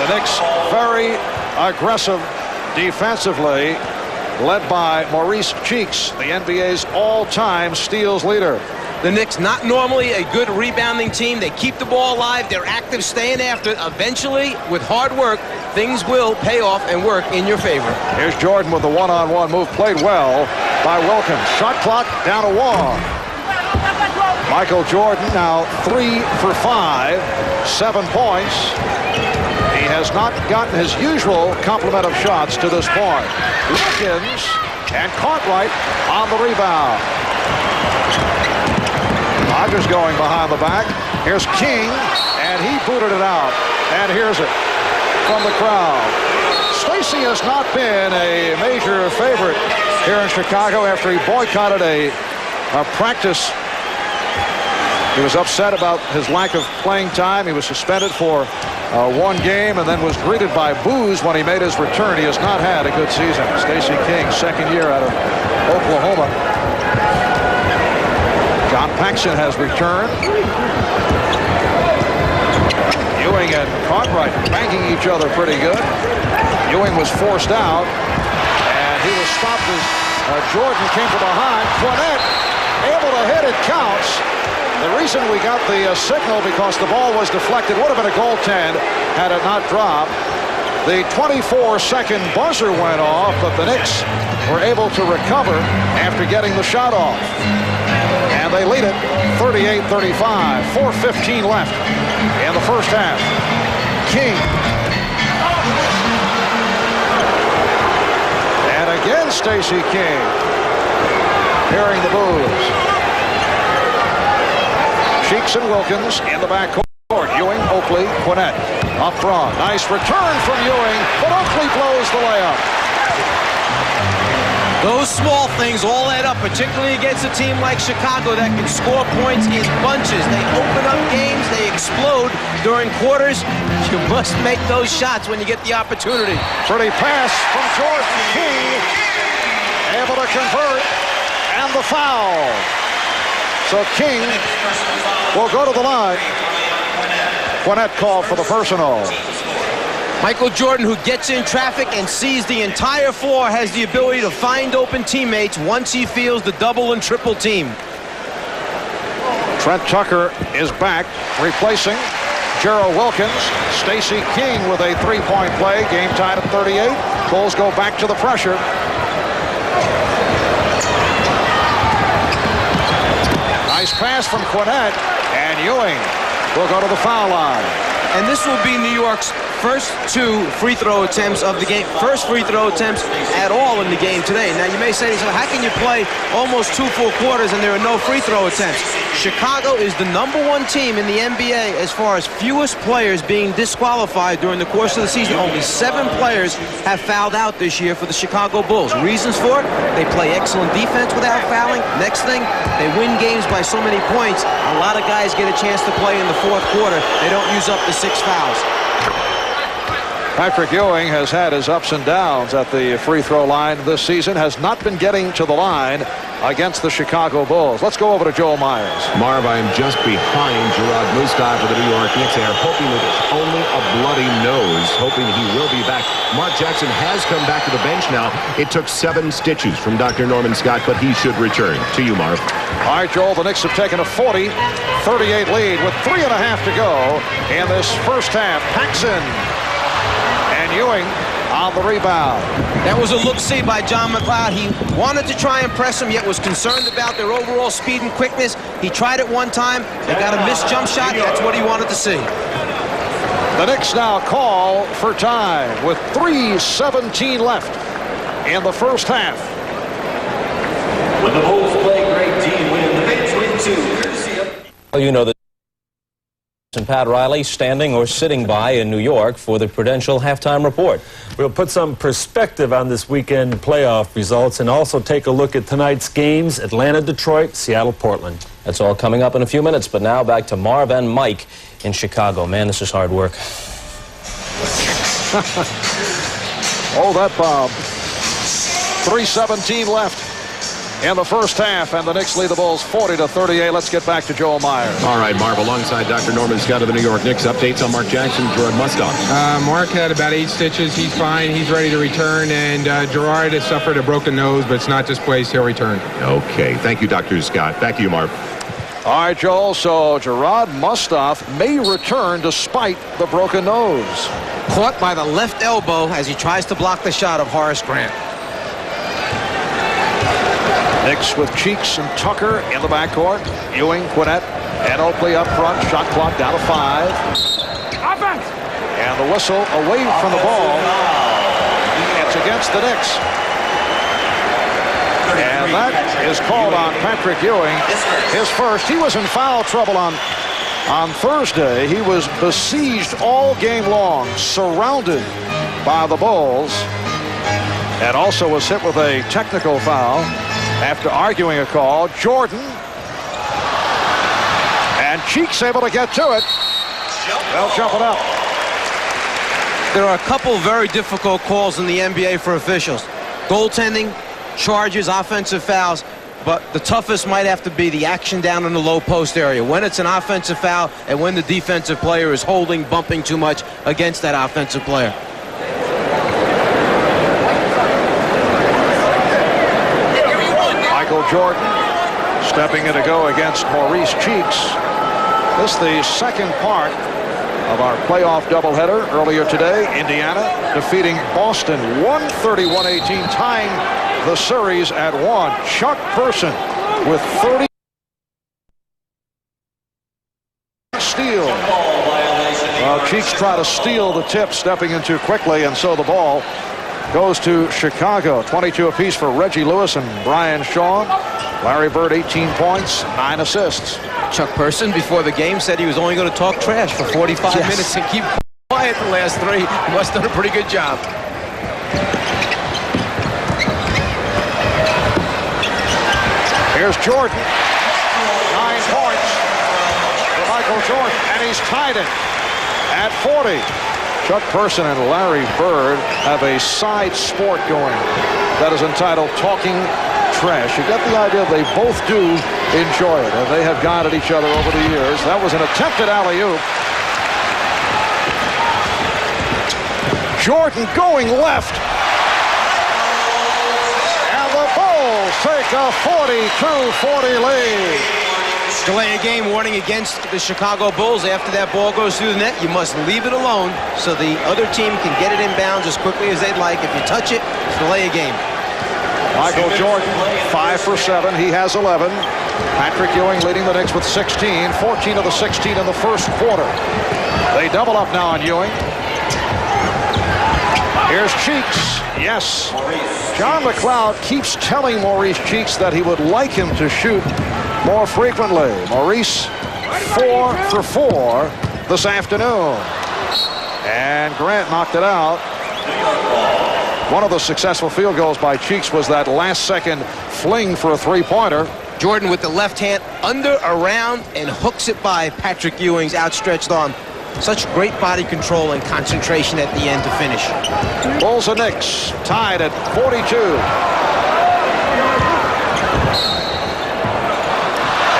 The Knicks very aggressive defensively, led by Maurice Cheeks, the NBA's all-time steals leader. The Knicks not normally a good rebounding team. They keep the ball alive. They're active, staying after it. Eventually, with hard work, things will pay off and work in your favor. Here's Jordan with the one-on-one move, played well by Wilkins. Shot clock down to 1. Michael Jordan now 3 for 5, 7 points. He has not gotten his usual complement of shots to this point. Wilkins and Cartwright on the rebound. Rodgers going behind the back. Here's King, and he booted it out. And here's it from the crowd. Stacey has not been a major favorite here in Chicago after he boycotted a practice. He was upset about his lack of playing time. He was suspended for 1 game and then was greeted by boos when he made his return. He has not had a good season. Stacey King, second year out of Oklahoma. John Paxson has returned. Ewing and Cartwright banging each other pretty good. Ewing was forced out, and he was stopped as Jordan came from behind. Quinnett able to hit, it counts. The reason we got the signal because the ball was deflected, would have been a goaltend had it not dropped. The 24-second buzzer went off, but the Knicks were able to recover after getting the shot off. And they lead it 38-35, 4:15 left in the first half. King. And again, Stacey King. Hearing the boos. Cheeks and Wilkins in the backcourt. Ewing, Oakley, Quinnett up front. Nice return from Ewing, but Oakley blows the layup. Those small things all add up, particularly against a team like Chicago that can score points in bunches. They open up games, they explode during quarters. You must make those shots when you get the opportunity. Pretty pass from Jordan. King able to convert, and the foul. So King will go to the line. Quinnett called for the personal. Michael Jordan, who gets in traffic and sees the entire floor, has the ability to find open teammates once he feels the double and triple team. Trent Tucker is back, replacing Gerald Wilkins. Stacey King with a three-point play. Game tied at 38. Bulls go back to the pressure. Nice pass from Quinnett, and Ewing will go to the foul line. And this will be New York's first two free throw attempts of the game. First free throw attempts at all in the game today. Now you may say to yourself, how can you play almost 2 full quarters and there are no free throw attempts? Chicago is the #1 team in the NBA as far as fewest players being disqualified during the course of the season. Only 7 players have fouled out this year for the Chicago Bulls. Reasons for it? They play excellent defense without fouling. Next thing, they win games by so many points. A lot of guys get a chance to play in the fourth quarter. They don't use up the 6 fouls. Patrick Ewing has had his ups and downs at the free throw line this season, has not been getting to the line against the Chicago Bulls. Let's go over to Joel Myers. Marv, I am just behind Gerard Mustaf of the New York Knicks. They are hoping that it's only a bloody nose, hoping he will be back. Mark Jackson has come back to the bench now. It took 7 stitches from Dr. Norman Scott, but he should return. To you, Marv. All right, Joel, the Knicks have taken a 40-38 lead with 3.5 to go in this first half. Paxson and Ewing on the rebound. That was a look-see by John McLeod. He wanted to try and press him, yet was concerned about their overall speed and quickness. He tried it one time. They got a missed jump shot. That's what he wanted to see. The Knicks now call for time with 3:17 left in the first half. When the Bulls play, Greg Dean win. The Knicks win 2. Courtesy of... Well, you know that. And Pat Riley standing or sitting by in New York for the Prudential Halftime Report. We'll put some perspective on this weekend playoff results and also take a look at tonight's games: Atlanta, Detroit, Seattle, Portland. That's all coming up in a few minutes, but now back to Marv and Mike in Chicago. Man, this is hard work. Oh, that bomb. 3:17 left in the first half, and the Knicks lead the Bulls 40-38. Let's get back to Joel Myers. All right, Marv, alongside Dr. Norman Scott of the New York Knicks. Updates on Mark Jackson, Gerard Mustaf. Mark had about 8 stitches. He's fine. He's ready to return. And Gerard has suffered a broken nose, but it's not displaced. He'll return. Okay. Thank you, Dr. Scott. Back to you, Marv. All right, Joel, so Gerard Mustaf may return despite the broken nose. Caught by the left elbow as he tries to block the shot of Horace Grant. Knicks with Cheeks and Tucker in the backcourt. Ewing, Quinnett, and Oakley up front. Shot clock down to 5. Offense! And the whistle away from the ball. It's against the Knicks. And that is called on Patrick Ewing. His first. He was in foul trouble on Thursday. He was besieged all game long, surrounded by the Bulls, and also was hit with a technical foul after arguing a call. Jordan and Cheeks able to get to it. They'll jump it up. There are a couple very difficult calls in the NBA for officials. Goaltending, charges, offensive fouls. But the toughest might have to be the action down in the low post area. When it's an offensive foul and when the defensive player is holding, bumping too much against that offensive player. Michael Jordan stepping in to go against Maurice Cheeks. This is the second part of our playoff doubleheader. Earlier today, Indiana defeating Boston 131-18, tying the series at 1. Chuck Person with 30 steal. Cheeks try to steal the tip, stepping in too quickly, and so the ball goes to Chicago. 22 apiece for Reggie Lewis and Brian Shaw. Larry Bird, 18 points, 9 assists. Chuck Person, before the game, said he was only going to talk trash for 45 minutes and keep quiet the last 3. He must have done a pretty good job. Here's Jordan. 9 points for Michael Jordan, and he's tied it at 40. Chuck Person and Larry Bird have a side sport going that is entitled Talking Trash. You get the idea they both do enjoy it, and they have gone at each other over the years. That was an attempted alley-oop. Jordan going left. And the Bulls take a 42-40 lead. Delay a game warning against the Chicago Bulls. After that ball goes through the net, you must leave it alone so the other team can get it inbounds as quickly as they'd like. If you touch it, delay a game. Michael Jordan, 5 for 7. He has 11. Patrick Ewing leading the Knicks with 16. 14 of the 16 in the first quarter. They double up now on Ewing. Here's Cheeks. Yes. John McLeod keeps telling Maurice Cheeks that he would like him to shoot more frequently. Maurice, 4 for 4 this afternoon. And Grant knocked it out. One of the successful field goals by Cheeks was that last-second fling for a three-pointer. Jordan with the left hand under, around, and hooks it by Patrick Ewing's outstretched arm. Such great body control and concentration at the end to finish. Bulls and Knicks tied at 42.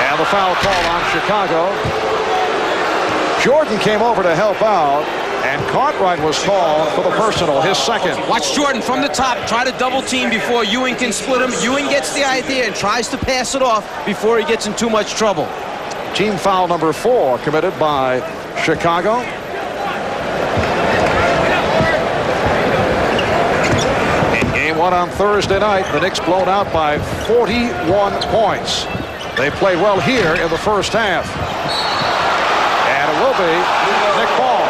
And the foul call on Chicago. Jordan came over to help out, and Cartwright was called for the personal, his second. Watch Jordan from the top, try to double team before Ewing can split him. Ewing gets the idea and tries to pass it off before he gets in too much trouble. Team foul number 4 committed by Chicago. In game 1 on Thursday night, the Knicks blown out by 41 points. They played well here in the first half. And it will be Nick Ball.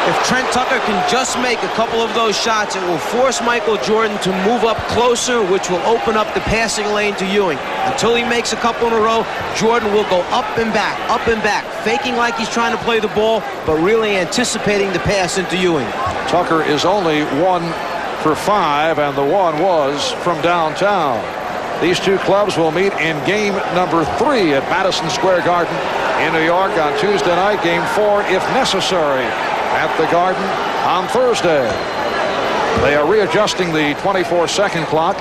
If Trent Tucker can just make a couple of those shots, it will force Michael Jordan to move up closer, which will open up the passing lane to Ewing. Until he makes a couple in a row, Jordan will go up and back, faking like he's trying to play the ball, but really anticipating the pass into Ewing. Tucker is only 1 for 5, and the one was from downtown. These two clubs will meet in game number 3 at Madison Square Garden in New York on Tuesday night. Game 4, if necessary, at the Garden on Thursday. They are readjusting the 24-second clock.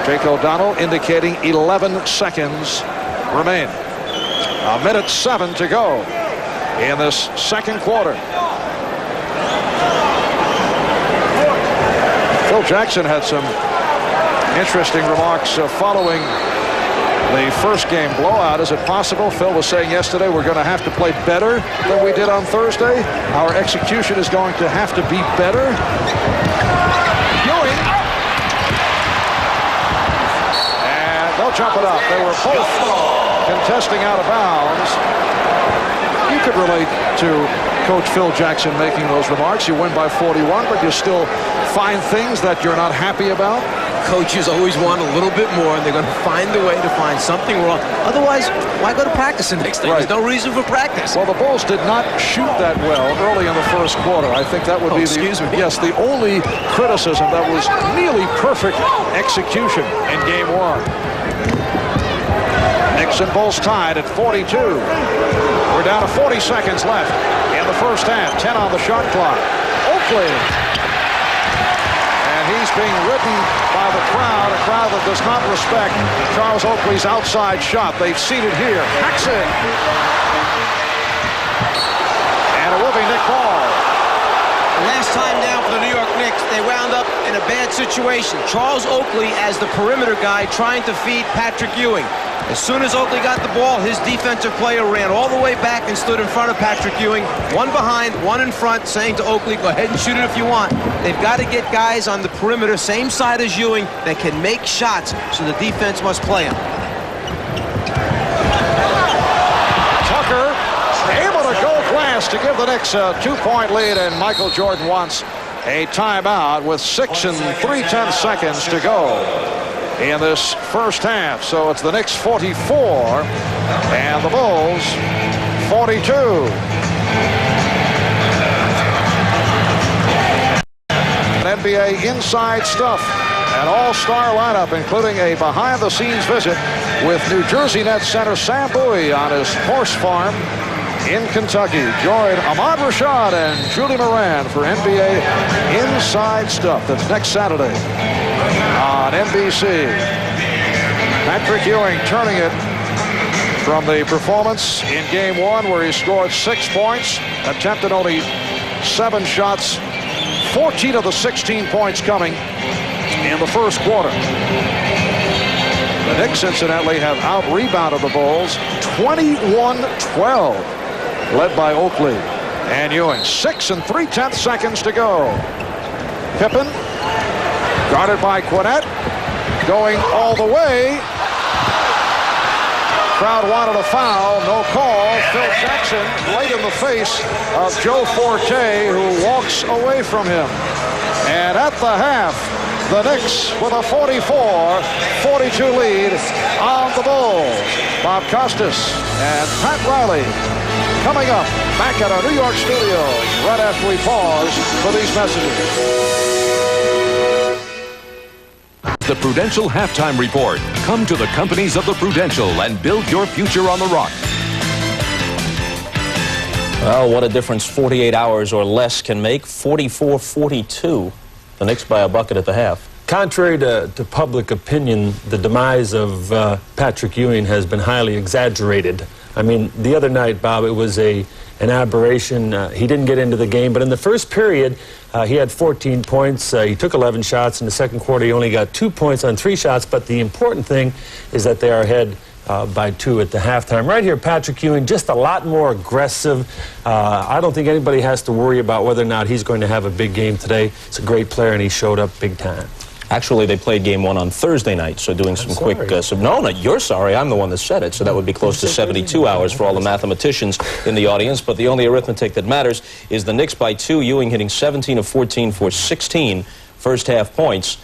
Jake O'Donnell indicating 11 seconds remain. 1:07 to go in this second quarter. Phil Jackson had some interesting remarks following the first game blowout. Is it possible, Phil was saying yesterday, we're going to have to play better than we did on Thursday? Our execution is going to have to be better? Ewing. And they'll jump it up. They were both contesting out of bounds. You could relate to Coach Phil Jackson making those remarks. You win by 41, but you still find things that you're not happy about. Coaches always want a little bit more, and they're going to find a way to find something wrong. Otherwise, why go to practice the next day? Right. There's no reason for practice. Well, the Bulls did not shoot that well early in the first quarter. I think that would be the only criticism. That was nearly perfect execution in game 1. Knicks and Bulls tied at 42. We're down to 40 seconds left in the first half. 10 on the shot clock. Oakley. He's being ridden by the crowd, a crowd that does not respect Charles Oakley's outside shot. They've seen it here. Hacks it. And it will be Nick Ball. Last time down for the New York Knicks, they wound up in a bad situation. Charles Oakley as the perimeter guy trying to feed Patrick Ewing. As soon as Oakley got the ball, his defensive player ran all the way back and stood in front of Patrick Ewing. One behind, one in front, saying to Oakley, go ahead and shoot it if you want. They've got to get guys on the perimeter, same side as Ewing, that can make shots, so the defense must play them. Tucker able to go glass to give the Knicks a 2-point lead, and Michael Jordan wants a timeout with 6 3/10 seconds to go in this first half. So it's the Knicks 44 and the Bulls 42. NBA inside stuff. An all-star lineup, including a behind-the-scenes visit with New Jersey Nets center Sam Bowie on his horse farm in Kentucky. Join Ahmad Rashad and Julie Moran for NBA Inside Stuff. That's next Saturday on NBC. Patrick Ewing turning it from the performance in Game 1 where he scored 6 points, attempted only 7 shots, 14 of the 16 points coming in the first quarter. The Knicks, incidentally, have out-rebounded the Bulls 21-12, led by Oakley and Ewing. 6 3/10 seconds to go. Pippen, guarded by Quinnett, going all the way. Crowd wanted a foul, no call. Phil Jackson right in the face of Joe Forte, who walks away from him. And at the half, the Knicks with a 44-42 lead on the Bulls. Bob Costas and Pat Riley coming up back at our New York studio right after we pause for these messages. The Prudential Halftime Report. Come to the companies of the Prudential and build your future on the rock. Well, what a difference 48 hours or less can make. 44-42. The Knicks by a bucket at the half. Contrary to public opinion, the demise of Patrick Ewing has been highly exaggerated. I mean, the other night, Bob, it was an aberration. He didn't get into the game, but in the first period, he had 14 points. He took 11 shots. In the second quarter, he only got 2 points on 3 shots, but the important thing is that they are ahead by 2 at the halftime. Right here, Patrick Ewing, just a lot more aggressive. I don't think anybody has to worry about whether or not he's going to have a big game today. He's a great player, and he showed up big time. Actually, they played Game 1 on Thursday night, so doing some quick... no, you're sorry. I'm the one that said it, so that would be close to 72 hours for all the mathematicians in the audience. But the only arithmetic that matters is the Knicks by 2, Ewing hitting 17 of 14 for 16 first-half points.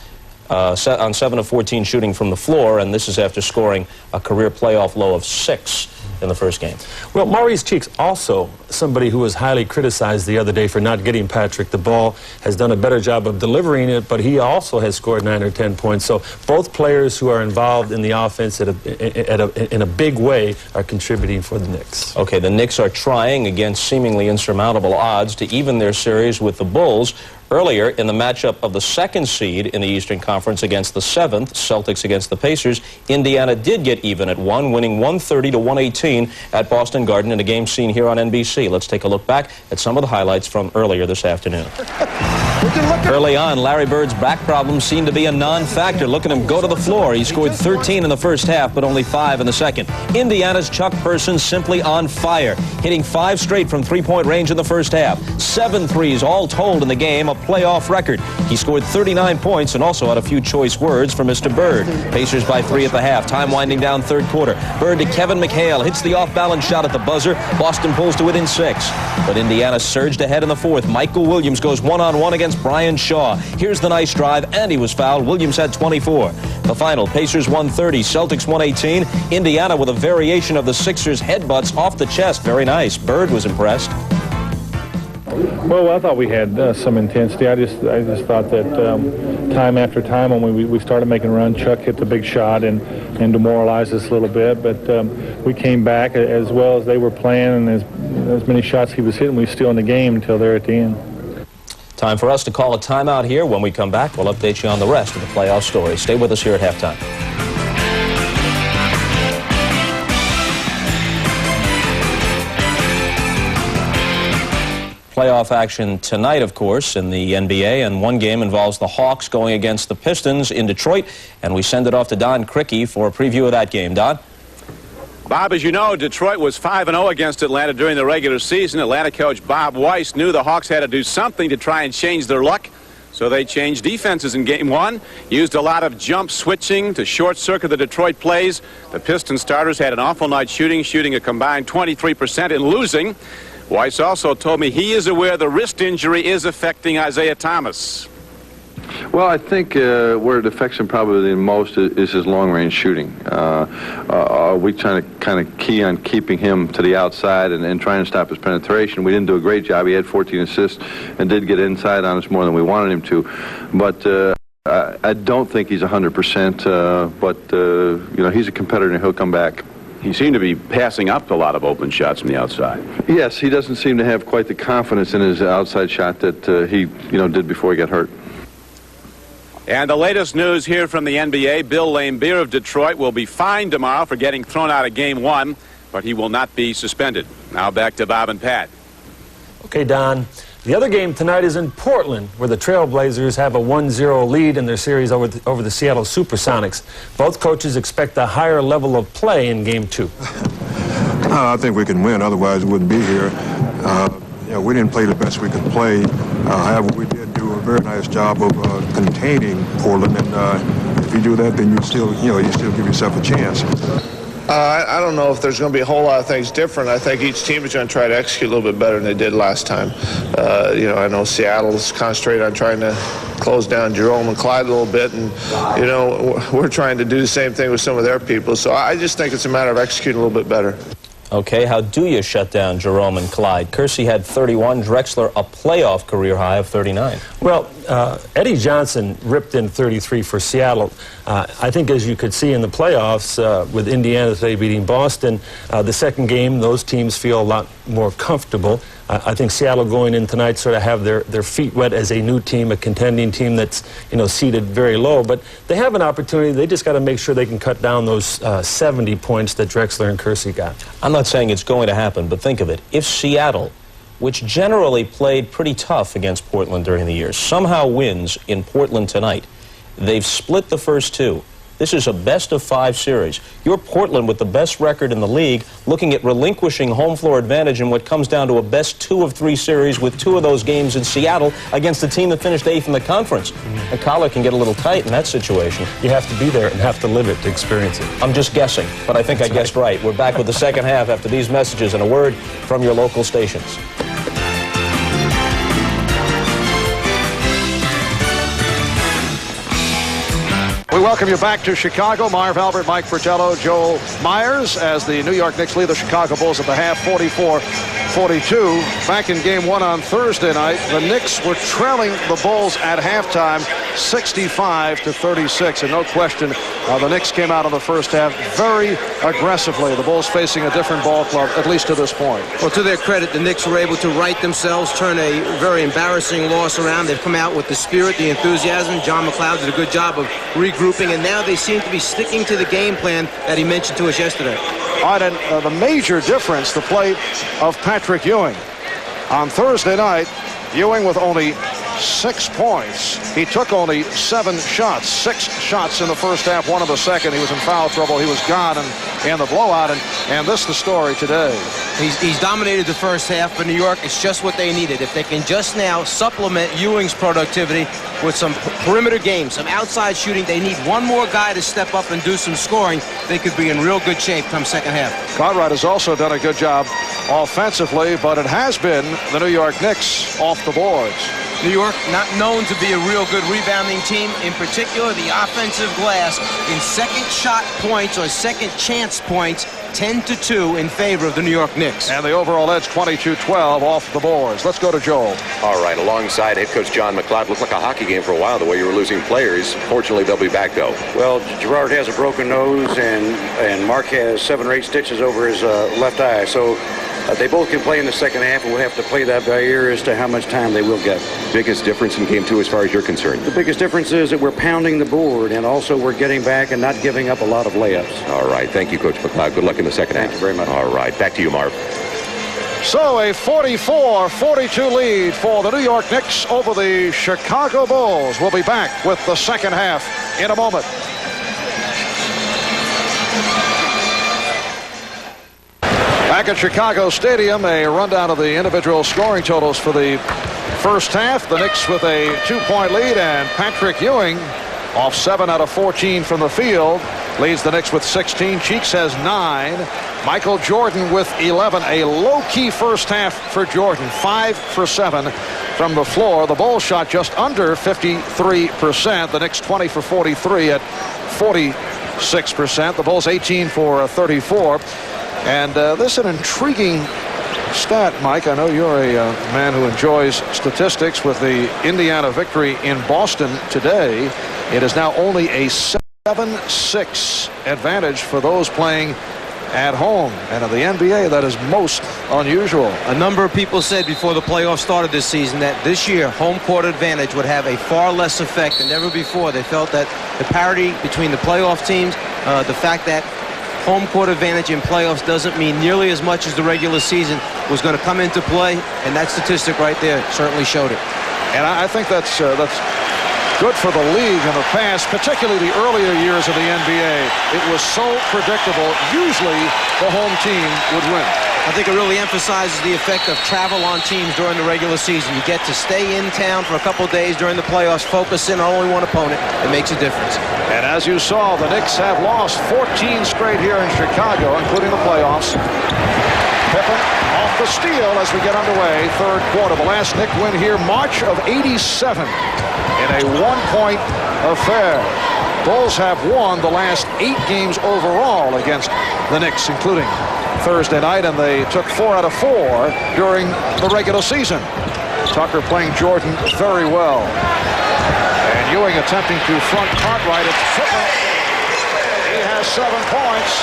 On 7 of 14 shooting from the floor, and this is after scoring a career playoff low of 6 in the first game. Well, Maurice Cheeks, also somebody who was highly criticized the other day for not getting Patrick the ball, has done a better job of delivering it, but he also has scored 9 or 10 points. So both players who are involved in the offense in a big way are contributing for the Knicks. Okay, the Knicks are trying against seemingly insurmountable odds to even their series with the Bulls. Earlier, in the matchup of the 2nd seed in the Eastern Conference against the 7th, Celtics against the Pacers, Indiana did get even at 1, winning 130-118 at Boston Garden in a game seen here on NBC. Let's take a look back at some of the highlights from earlier this afternoon. Early on, Larry Bird's back problems seemed to be a non-factor. Look at him go to the floor. He scored 13 in the first half, but only 5 in the second. Indiana's Chuck Person simply on fire, hitting 5 straight from three-point range in the first half. 7 threes all told in the game, a playoff record. He scored 39 points and also had a few choice words for Mr. Bird. Pacers by 3 at the half. Time winding down third quarter. Bird to Kevin McHale. Hits the off-balance shot at the buzzer. Boston pulls to within 6. But Indiana surged ahead in the fourth. Michael Williams goes one-on-one against Brian Shaw. Here's the nice drive, and he was fouled. Williams had 24. The final, Pacers 130, Celtics 118. Indiana with a variation of the Sixers' headbutts off the chest. Very nice. Bird was impressed. Well, I thought we had some intensity. I just thought that time after time when we started making a run, Chuck hit the big shot and demoralized us a little bit. But we came back as well as they were playing, and as many shots he was hitting, we were still in the game until there at the end. Time for us to call a timeout here. When we come back, we'll update you on the rest of the playoff story. Stay with us here at halftime. Playoff action tonight, of course, in the NBA, and one game involves the Hawks going against the Pistons in Detroit, and we send it off to Don Criqui for a preview of that game. Don? Bob, as you know, Detroit was 5-0 against Atlanta during the regular season. Atlanta coach Bob Weiss knew the Hawks had to do something to try and change their luck, so they changed defenses in Game 1, used a lot of jump switching to short-circuit the Detroit plays. The Pistons starters had an awful night shooting a combined 23% in losing. Weiss also told me he is aware the wrist injury is affecting Isaiah Thomas. Well, I think where it affects him probably the most is his long-range shooting. We trying to kind of key on keeping him to the outside and trying to stop his penetration. We didn't do a great job. He had 14 assists and did get inside on us more than we wanted him to. But I don't think he's 100%. But you know, he's a competitor and he'll come back. He seemed to be passing up a lot of open shots from the outside. Yes, he doesn't seem to have quite the confidence in his outside shot that he did before he got hurt. And the latest news here from the NBA, Bill Laimbeer of Detroit will be fined tomorrow for getting thrown out of Game 1, but he will not be suspended. Now back to Bob and Pat. Okay, Don. The other game tonight is in Portland, where the Trailblazers have a 1-0 lead in their series over the Seattle Supersonics. Both coaches expect a higher level of play in Game 2. I think we can win, otherwise we wouldn't be here. We didn't play the best we could play. However, we did do a very nice job of containing Portland, and if you do that, then you still give yourself a chance. I don't know if there's going to be a whole lot of things different. I think each team is going to try to execute a little bit better than they did last time. I know Seattle's concentrated on trying to close down Jerome and Clyde a little bit, and we're trying to do the same thing with some of their people. So I just think it's a matter of executing a little bit better. Okay, how do you shut down Jerome and Clyde? Kersey had 31, Drexler a playoff career high of 39. Well, Eddie Johnson ripped in 33 for Seattle. I think, as you could see in the playoffs, with Indiana today beating Boston, the second game, those teams feel a lot more comfortable. I think Seattle going in tonight sort of have their feet wet as a new team, a contending team that's seated very low. But they have an opportunity. They just got to make sure they can cut down those 70 points that Drexler and Kersey got. I'm not saying it's going to happen, but think of it. If Seattle, which generally played pretty tough against Portland during the year, somehow wins in Portland tonight, they've split the first two. This is a best-of-5 series. You're Portland with the best record in the league, looking at relinquishing home floor advantage in what comes down to a best 2 of 3 series with 2 of those games in Seattle against a team that finished 8th in the conference. The collar can get a little tight in that situation. You have to be there and have to live it to experience it. I'm just guessing, but I think I guessed right. We're back with the second half after these messages and a word from your local stations. We welcome you back to Chicago. Marv Albert, Mike Fratello, Joel Myers as the New York Knicks lead the Chicago Bulls at the half, 44-42. Back in Game 1 on Thursday night, the Knicks were trailing the Bulls at halftime, 65-36. And no question, the Knicks came out in the first half very aggressively. The Bulls facing a different ball club, at least to this point. Well, to their credit, the Knicks were able to right themselves, turn a very embarrassing loss around. They've come out with the spirit, the enthusiasm. John McLeod did a good job of regrouping, and now they seem to be sticking to the game plan that he mentioned to us yesterday. All right, and the major difference, the play of Patrick Ewing. On Thursday night, Ewing with only 6 points. He took only 7 shots. 6 shots in the first half, 1 in the second. He was in foul trouble. He was gone in the blowout, and this is the story today. He's dominated the first half for New York. It's just what they needed. If they can just now supplement Ewing's productivity with some perimeter game, some outside shooting, they need one more guy to step up and do some scoring. They could be in real good shape come second half. Cartwright has also done a good job offensively, but it has been the New York Knicks off the boards. New York not known to be a real good rebounding team. In particular, the offensive glass in second shot points or second chance points, 10-2 in favor of the New York Knicks. And the overall edge, 22-12 off the boards. Let's go to Joel. All right, alongside head coach John McLeod. Looked like a hockey game for a while, the way you were losing players. Fortunately, they'll be back, though. Well, Gerard has a broken nose, and Mark has 7 or 8 stitches over his left eye. So they both can play in the second half, and we'll have to play that by ear as to how much time they will get. Biggest difference in Game 2 as far as you're concerned? The biggest difference is that we're pounding the board, and also we're getting back and not giving up a lot of layups. All right, thank you, Coach McLeod. Good luck in the second half. Thank you very much. All right, back to you, Marv. So a 44-42 lead for the New York Knicks over the Chicago Bulls. We'll be back with the second half in a moment. Back at Chicago Stadium, a rundown of the individual scoring totals for the first half. The Knicks with a 2-point lead, and Patrick Ewing off 7 out of 14 from the field. leads the Knicks with 16. Cheeks has 9. Michael Jordan with 11. A low-key first half for Jordan. 5 for 7 from the floor. The Bulls shot just under 53%. The Knicks 20 for 43 at 46%. The Bulls 18 for 34. And this is an intriguing stat, Mike. I know you're a man who enjoys statistics. With the Indiana victory in Boston today, it is now only a 7-6 advantage for those playing at home. And in the NBA, that is most unusual. A number of people said before the playoffs started this season that this year home court advantage would have a far less effect than ever before. They felt that the parity between the playoff teams, the fact that home court advantage in playoffs doesn't mean nearly as much as the regular season, was going to come into play, and that statistic right there certainly showed it. And I think that's good for the league in the past, particularly the earlier years of the NBA. It was so predictable. Usually the home team would win. I think it really emphasizes the effect of travel on teams during the regular season. You get to stay in town for a couple of days during the playoffs, focus in on only one opponent. It makes a difference. And as you saw, the Knicks have lost 14 straight here in Chicago, including the playoffs. Pippen off the steal as we get underway. Third quarter. The last Knick win here, March of '87. In a one-point affair. Bulls have won the last 8 games overall against the Knicks, including Thursday night, and they took 4 out of 4 during the regular season. Tucker playing Jordan very well. And Ewing attempting to front Cartwright. It's Pippen. He has 7 points.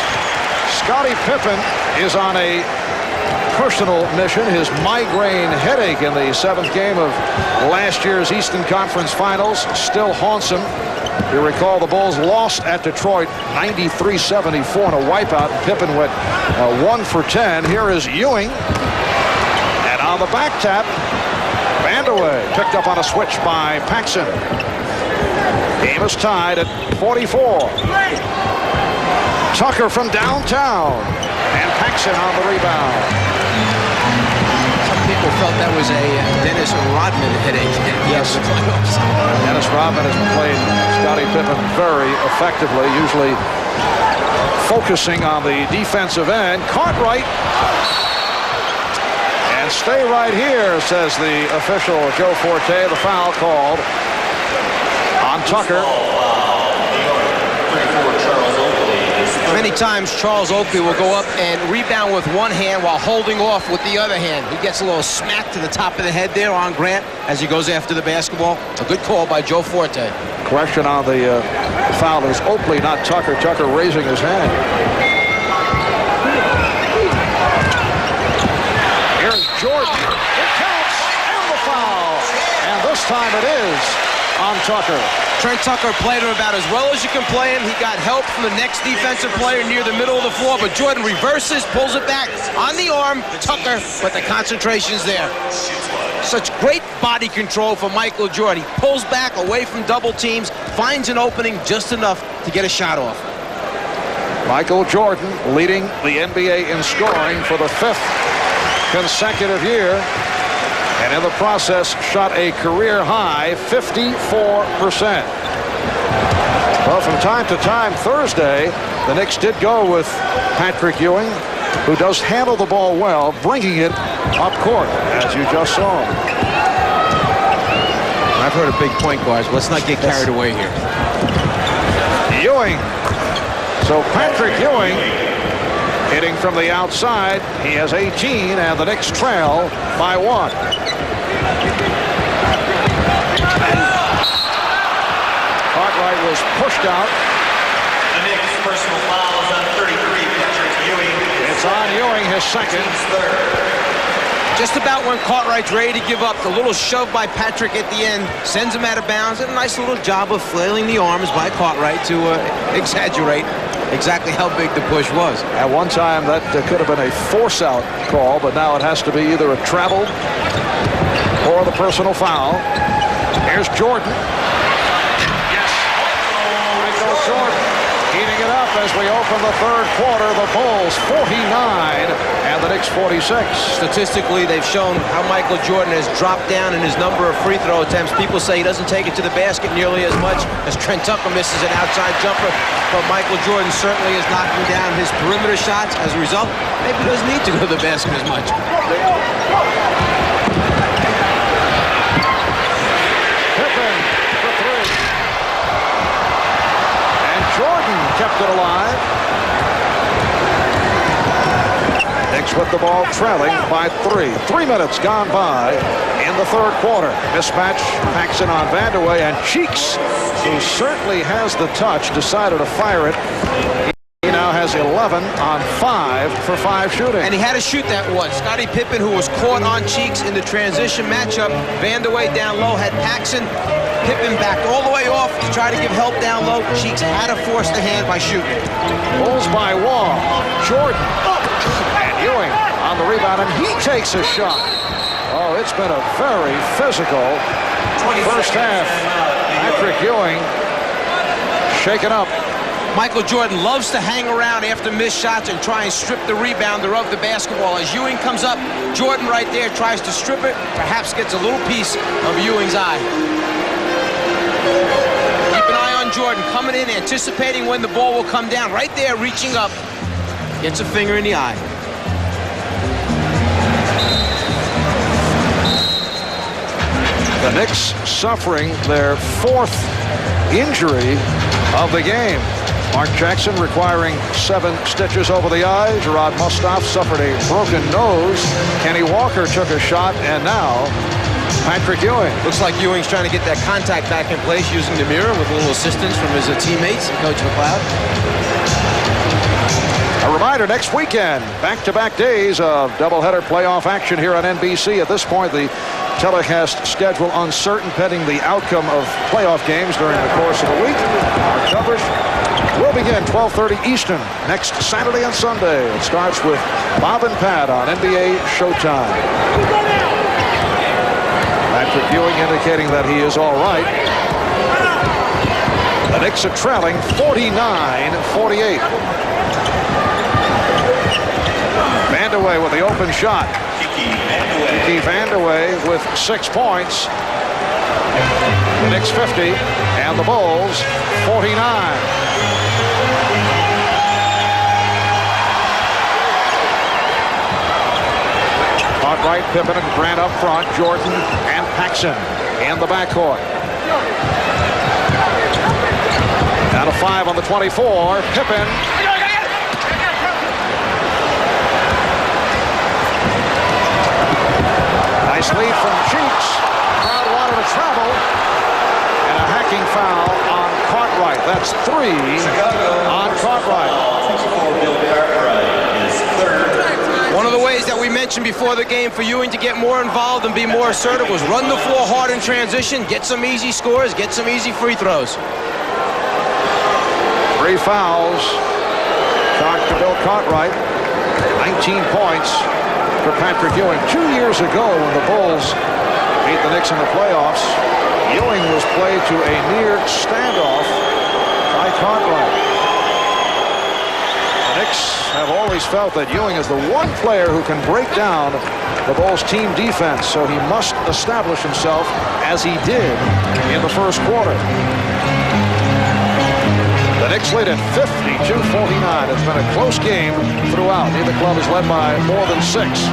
Scottie Pippen is on a personal mission. His migraine headache in the 7th game of last year's Eastern Conference Finals still haunts him. You recall the Bulls lost at Detroit 93-74 in a wipeout. Pippen went 1 for 10. Here is Ewing. And on the back tap, Vandeweghe picked up on a switch by Paxson. Game is tied at 44. Tucker from downtown. And Paxson on the rebound. People felt that was a Dennis Rodman headache. Yes. Dennis Rodman has played Scottie Pippen very effectively, usually focusing on the defensive end. Cartwright. And stay right here, says the official Joe Forte. The foul called on Tucker. Many times Charles Oakley will go up and rebound with one hand while holding off with the other hand. He gets a little smack to the top of the head there on Grant as he goes after the basketball. A good call by Joe Forte. Question on the foul is Oakley, not Tucker. Tucker raising his hand. Here's Jordan. It counts, and the foul. And this time it is on Tucker. Trent Tucker played him about as well as you can play him. He got help from the next defensive player near the middle of the floor, but Jordan reverses, pulls it back on the arm. Tucker, but the concentration's there. Such great body control for Michael Jordan. He pulls back away from double teams, finds an opening just enough to get a shot off. Michael Jordan leading the NBA in scoring for the 5th consecutive year. And in the process, shot a career-high 54%. Well, from time to time Thursday, the Knicks did go with Patrick Ewing, who does handle the ball well, bringing it up court, as you just saw. I've heard of big point guards. Let's not get carried away here. Ewing. So Patrick Ewing hitting from the outside. He has 18, and the Knicks trail by 1. Cartwright was pushed out. The Knicks' personal foul is on 33, Patrick Ewing. It's on Ewing, his second. Just about when Cartwright's ready to give up, the little shove by Patrick at the end sends him out of bounds, and a nice little job of flailing the arms by Cartwright to exaggerate exactly how big the push was. At one time, that could have been a force-out call, but now it has to be either a travel or the personal foul. Here's Jordan. Yes. Michael Jordan heating it up. as we open the third quarter. The Bulls 49 and the Knicks 46. Statistically, they've shown how Michael Jordan has dropped down in his number of free throw attempts. People say he doesn't take it to the basket nearly as much as Trent Tucker misses an outside jumper, but Michael Jordan certainly is knocking down his perimeter shots. As a result, maybe he doesn't need to go to the basket as much. Pippen for three. And Jordan kept it alive. Knicks with the ball trailing by 3. 3 minutes gone by in the third quarter. Mismatch, Paxson on Vandeweghe, and Cheeks, who certainly has the touch, decided to fire it. He now has 11 on 5 for 5 shooting. And he had to shoot that one. Scottie Pippen, who was caught on Cheeks in the transition matchup. Vandeweghe down low, had Paxson. Pippen backed all the way off to try to give help down low. Cheeks had to force the hand by shooting. Bulls by Wall. Jordan up. And Ewing on the rebound, and he takes a shot. Oh, it's been a very physical first half. Patrick Ewing shaken up. Michael Jordan loves to hang around after missed shots and try and strip the rebounder of the basketball. As Ewing comes up, Jordan right there tries to strip it, perhaps gets a little piece of Ewing's eye. Keep an eye on Jordan, coming in, anticipating when the ball will come down. Right there, reaching up, gets a finger in the eye. The Knicks suffering their 4th injury of the game. Mark Jackson requiring 7 stitches over the eye. Gerard Mustaf suffered a broken nose. Kenny Walker took a shot, and now Patrick Ewing. Looks like Ewing's trying to get that contact back in place using the mirror with a little assistance from his teammates and Coach McLeod. A reminder, next weekend, back-to-back days of doubleheader playoff action here on NBC. At this point, the telecast schedule uncertain pending the outcome of playoff games during the course of the week. Our coverage will begin 12:30 Eastern next Saturday and Sunday. It starts with Bob and Pat on NBA Showtime. Patrick Ewing indicating that he is all right. The Knicks are trailing 49-48. Vandeweghe with the open shot. Kiki Vandeweghe with 6 points. The Knicks 50 and the Bulls 49. Cartwright, Pippen, and Grant up front. Jordan and Paxson in the backcourt. Down to 5 on the 24. Pippen. Nice lead from Cheeks. Crowd wanted to travel. And a hacking foul on Cartwright. That's 3 on Cartwright. One of the ways that we mentioned before the game for Ewing to get more involved and be more assertive was run the floor hard in transition, get some easy scores, get some easy free throws. 3 fouls. Chalked to Bill Cartwright. 19 points for Patrick Ewing. 2 years ago when the Bulls beat the Knicks in the playoffs, Ewing was played to a near standoff by Cartwright. The Knicks have always felt that Ewing is the one player who can break down the Bulls' team defense, so he must establish himself as he did in the first quarter. The Knicks lead at 52-49. It's been a close game throughout. Neither club is led by more than 6.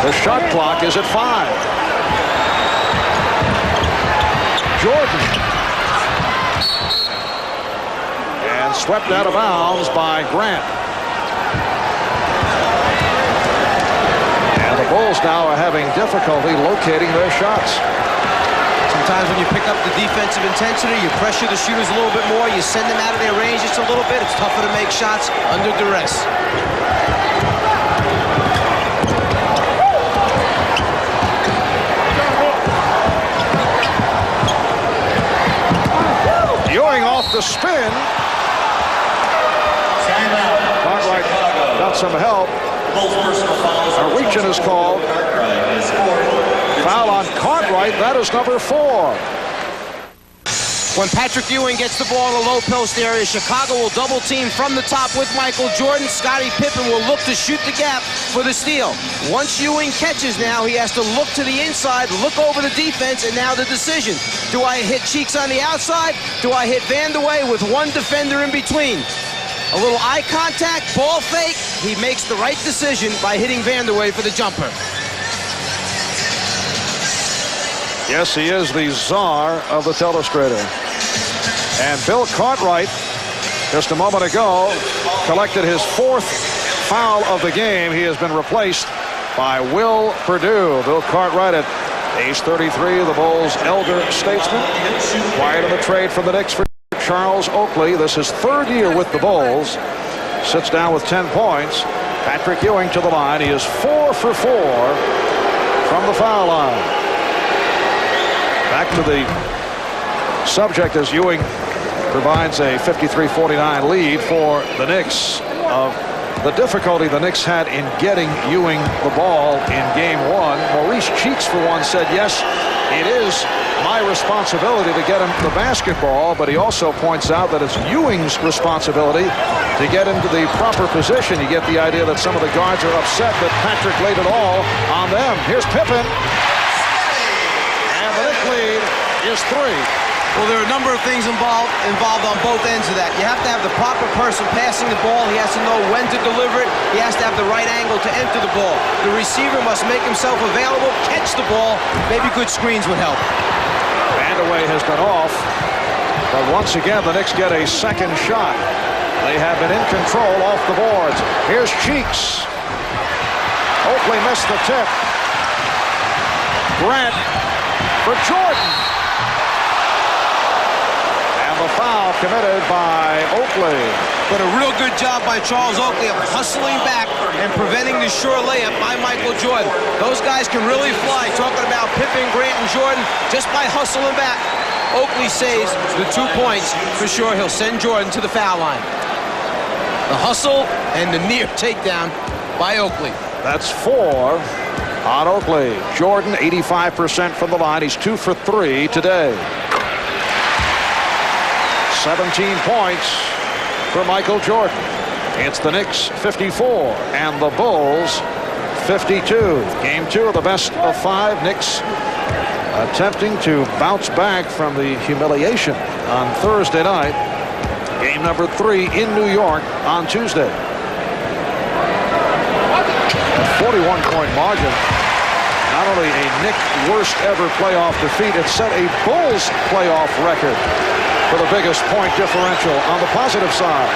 The shot clock is at 5. Jordan. And swept out of bounds by Grant. And the Bulls now are having difficulty locating their shots. Sometimes when you pick up the defensive intensity, you pressure the shooters a little bit more, you send them out of their range just a little bit, it's tougher to make shots under duress. Ewing off the spin. Cartwright got some help. A reach-in is called. Foul on Cartwright. That is number 4. When Patrick Ewing gets the ball in the low post area, Chicago will double team from the top with Michael Jordan. Scottie Pippen will look to shoot the gap for the steal. Once Ewing catches now, he has to look to the inside, look over the defense, and now the decision. Do I hit Cheeks on the outside? Do I hit Vandeweghe with one defender in between? A little eye contact, ball fake. He makes the right decision by hitting Vandeweghe for the jumper. Yes, he is the czar of the telestrator. And Bill Cartwright, just a moment ago, collected his 4th foul of the game. He has been replaced by Will Perdue. Bill Cartwright at age 33, the Bulls' elder statesman. Acquired in the trade from the Knicks for Charles Oakley. This is 3rd year with the Bulls. Sits down with 10 points. Patrick Ewing to the line. He is 4 for 4 from the foul line. Back to the subject as Ewing provides a 53-49 lead for the Knicks. The difficulty the Knicks had in getting Ewing the ball in game 1. Maurice Cheeks, for one, said, yes, it is my responsibility to get him the basketball, but he also points out that it's Ewing's responsibility to get into the proper position. You get the idea that some of the guards are upset that Patrick laid it all on them. Here's Pippen. And the Knicks lead is 3. Well, there are a number of things involved on both ends of that. You have to have the proper person passing the ball. He has to know when to deliver it. He has to have the right angle to enter the ball. The receiver must make himself available, catch the ball. Maybe good screens would help. Vandeweghe has been off, but once again, the Knicks get a second shot. They have been in control off the boards. Here's Cheeks. Oakley missed the tip. Grant for Jordan. The foul committed by Oakley. But a real good job by Charles Oakley of hustling back and preventing the sure layup by Michael Jordan. Those guys can really fly. Talking about Pippen, Grant, and Jordan, just by hustling back. Oakley saves the 2 points. For sure, he'll send Jordan to the foul line. The hustle and the near takedown by Oakley. That's 4 on Oakley. Jordan, 85% from the line. He's 2 for 3 today. 17 points for Michael Jordan. It's the Knicks 54 and the Bulls 52. Game 2 of the best of 5. Knicks attempting to bounce back from the humiliation on Thursday night. Game number 3 in New York on Tuesday. A 41-point margin. Not only a Knicks worst ever playoff defeat, it set a Bulls playoff record for the biggest point differential on the positive side.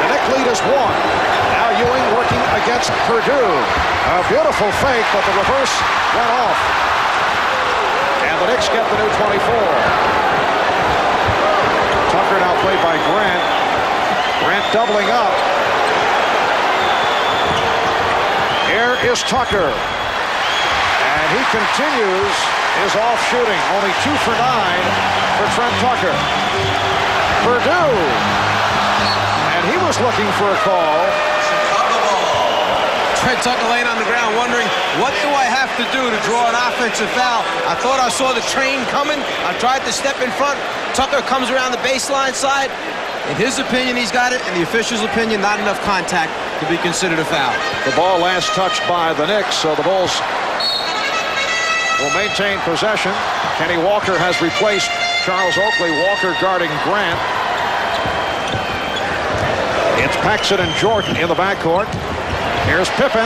The Knicks lead is 1. Now Ewing working against Perdue. A beautiful fake, but the reverse went off. And the Knicks get the new 24. Tucker now played by Grant. Grant doubling up. Here is Tucker. And he continues his off shooting. Only 2 for 9 for Trent Tucker. Perdue. And he was looking for a call. Trent Tucker laying on the ground wondering, what do I have to do to draw an offensive foul? I thought I saw the train coming. I tried to step in front. Tucker comes around the baseline side. In his opinion, he's got it. In the official's opinion, not enough contact to be considered a foul. The ball last touched by the Knicks, so the Bulls will maintain possession. Kenny Walker has replaced Charles Oakley. Walker guarding Grant. It's Paxson and Jordan in the backcourt. Here's Pippen.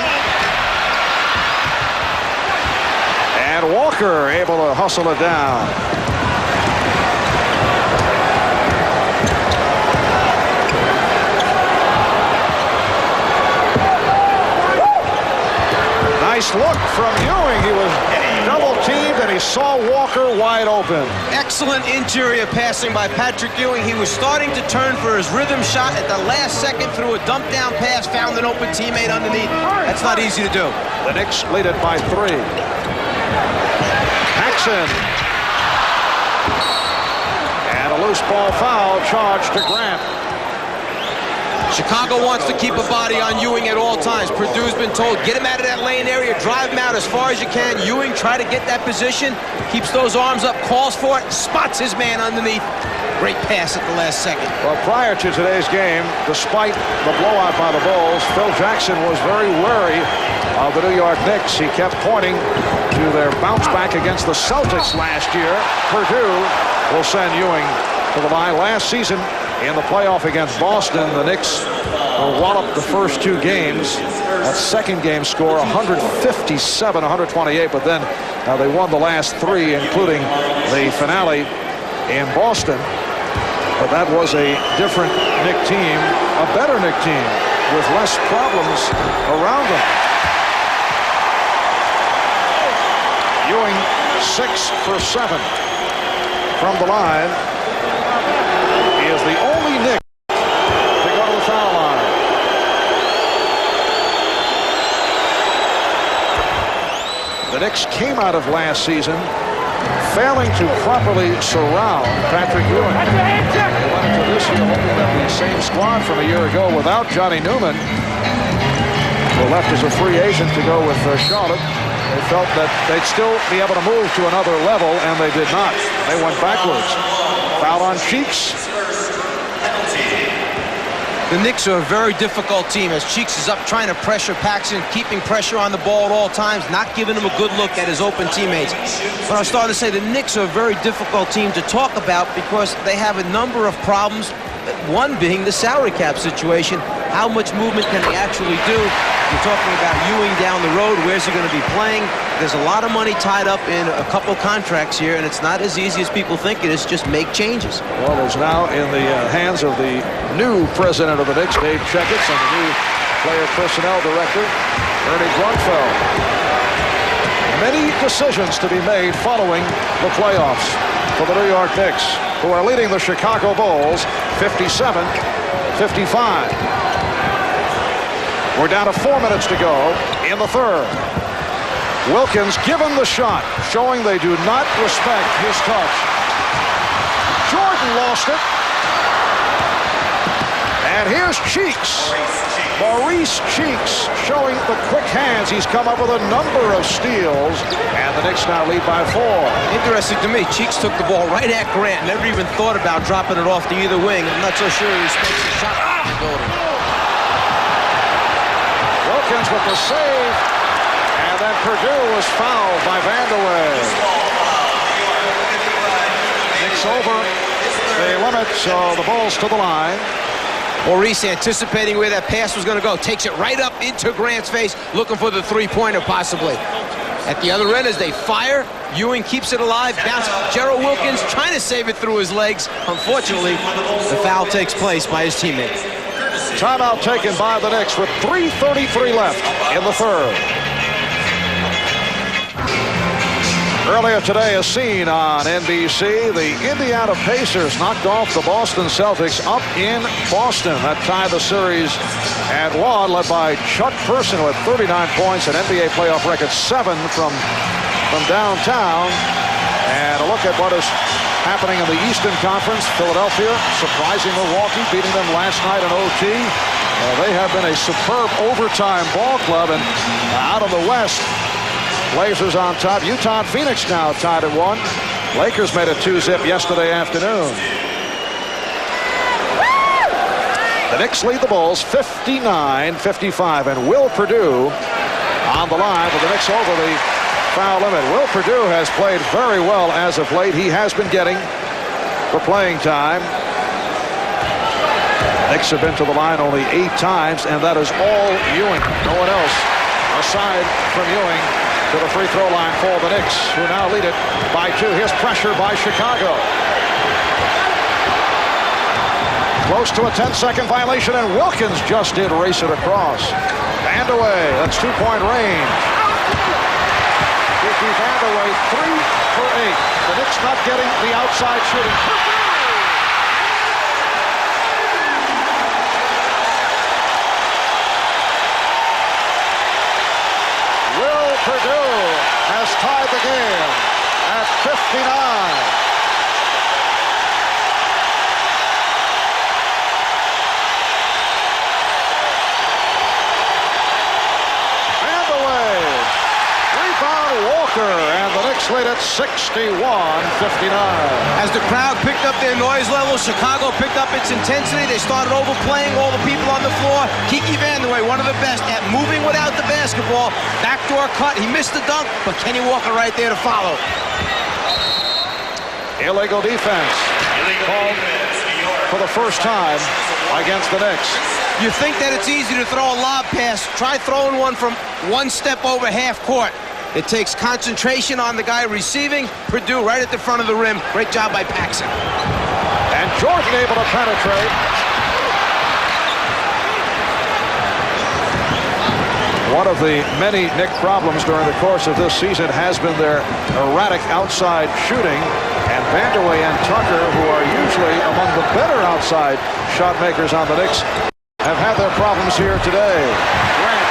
And Walker able to hustle it down. Nice look from Ewing. He was double teamed and he saw Walker wide open. Excellent interior passing by Patrick Ewing. He was starting to turn for his rhythm shot at the last second, threw a dump down pass, found an open teammate underneath. That's not easy to do. The Knicks lead it by 3. Paxson. And a loose ball foul charged to Grant. Chicago wants to keep a body on Ewing at all times. Purdue's been told, get him out of that lane area, drive him out as far as you can. Ewing try to get that position, keeps those arms up, calls for it, spots his man underneath. Great pass at the last second. Well, prior to today's game, despite the blowout by the Bulls, Phil Jackson was very wary of the New York Knicks. He kept pointing to their bounce back against the Celtics last year. Purdue will send Ewing to the line. Last season in the playoff against Boston, the Knicks walloped the first two games. That second game score 157-128, but then they won the last three, including the finale in Boston. But that was a different Knick team, a better Knick team with less problems around them. Ewing 6 for 7 from the line. He is the only Knick to go to the foul line. The Knicks came out of last season failing to properly surround Patrick Ewing. They went into this year hoping that the same squad from a year ago without Johnny Newman, who left as a free agent to go with Charlotte, they felt that they'd still be able to move to another level, and they did not. They went backwards. Foul on Cheeks. The Knicks are a very difficult team as Cheeks is up trying to pressure Paxson, keeping pressure on the ball at all times, not giving him a good look at his open teammates. But I was starting to say the Knicks are a very difficult team to talk about because they have a number of problems, one being the salary cap situation. How much movement can they actually do? You're talking about Ewing down the road. Where's he going to be playing? There's a lot of money tied up in a couple contracts here, and it's not as easy as people think it is. Just make changes. Well, it's now in the hands of the new president of the Knicks, Dave Checketts, and the new player personnel director, Ernie Grunfeld. Many decisions to be made following the playoffs for the New York Knicks, who are leading the Chicago Bulls 57-55. We're down to 4 minutes to go in the third. Wilkins given the shot, showing they do not respect his touch. Jordan lost it. And here's Cheeks. Maurice Cheeks showing the quick hands. He's come up with a number of steals, and the Knicks now lead by 4. Interesting to me, Cheeks took the ball right at Grant. Never even thought about dropping it off to either wing. I'm not so sure he respects the shot. Wilkins with the save, and then Purdue was fouled by Vandeweghe. Knicks over the limit, so the Bulls to the line. Maurice anticipating where that pass was going to go. Takes it right up into Grant's face, looking for the three-pointer possibly. At the other end as they fire, Ewing keeps it alive. Bounce. Gerald Wilkins trying to save it through his legs. Unfortunately, the foul takes place by his teammate. Timeout taken by the Knicks with 3:33 left in the third. Earlier today, a scene on NBC. The Indiana Pacers knocked off the Boston Celtics up in Boston. That tied the series at 1, led by Chuck Person, who had 39 points, an NBA playoff record 7 from downtown. And a look at what is happening in the Eastern Conference. Philadelphia surprising Milwaukee, beating them last night in OT. They have been a superb overtime ball club. And out of the West, Blazers on top. Utah and Phoenix now tied at 1. Lakers made a 2-zip yesterday afternoon. The Knicks lead the Bulls 59-55, and Will Purdue on the line with the Knicks over the foul limit. Will Purdue has played very well as of late. He has been getting the playing time. Knicks have been to the line only 8 times, and that is all Ewing. No one else aside from Ewing to the free throw line for the Knicks, who now lead it by 2. Here's pressure by Chicago. Close to a 10-second violation, and Wilkins just did race it across. Vandeweghe, that's 2-point range. Kiki Vandeweghe, 3 for 8. The Knicks not getting the outside shooting. Purdue has tied the game at 59. Knicks lead at 61-59. As the crowd picked up their noise level, Chicago picked up its intensity. They started overplaying all the people on the floor. Kiki Vandeweghe, one of the best at moving without the basketball. Backdoor cut. He missed the dunk, but Kenny Walker right there to follow. Illegal defense. Called for the first time against the Knicks. You think that it's easy to throw a lob pass. Try throwing one from one step over half court. It takes concentration on the guy receiving. Purdue right at the front of the rim. Great job by Paxson. And Jordan able to penetrate. One of the many Knick problems during the course of this season has been their erratic outside shooting. And Vandeweghe and Tucker, who are usually among the better outside shot makers on the Knicks, have had their problems here today. Grant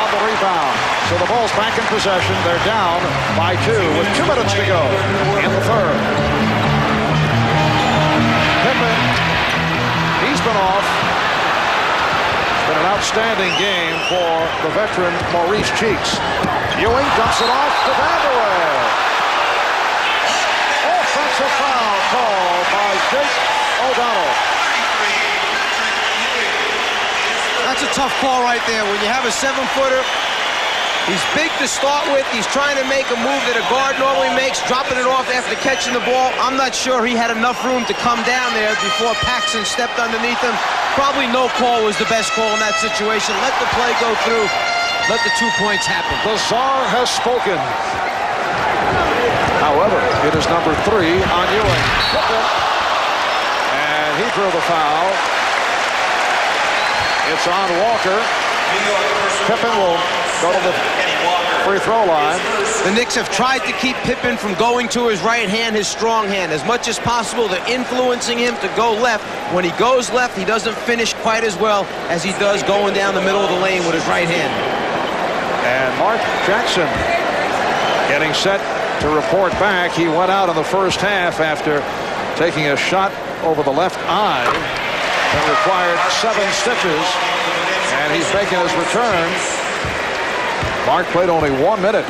on the rebound. So the Bulls back in possession. They're down by 2 with 2 minutes to go in the third. Pippen, he's been off. It's been an outstanding game for the veteran Maurice Cheeks. Ewing dumps it off to Vandeweghe. Offensive foul called by Jake O'Donnell. That's a tough call right there. When you have a 7-footer, he's big to start with. He's trying to make a move that a guard normally makes, dropping it off after catching the ball. I'm not sure he had enough room to come down there before Paxson stepped underneath him. Probably no call was the best call in that situation. Let the play go through. Let the 2 points happen. The Czar has spoken. However, it is number 3 on Ewing. And he drew the foul. It's on Walker. Pippen will go to the free throw line. The Knicks have tried to keep Pippen from going to his right hand, his strong hand. As much as possible, they're influencing him to go left. When he goes left, he doesn't finish quite as well as he does going down the middle of the lane with his right hand. And Mark Jackson getting set to report back. He went out in the first half after taking a shot over the left eye that required 7 stitches, and he's making his return. Mark played only 1 minute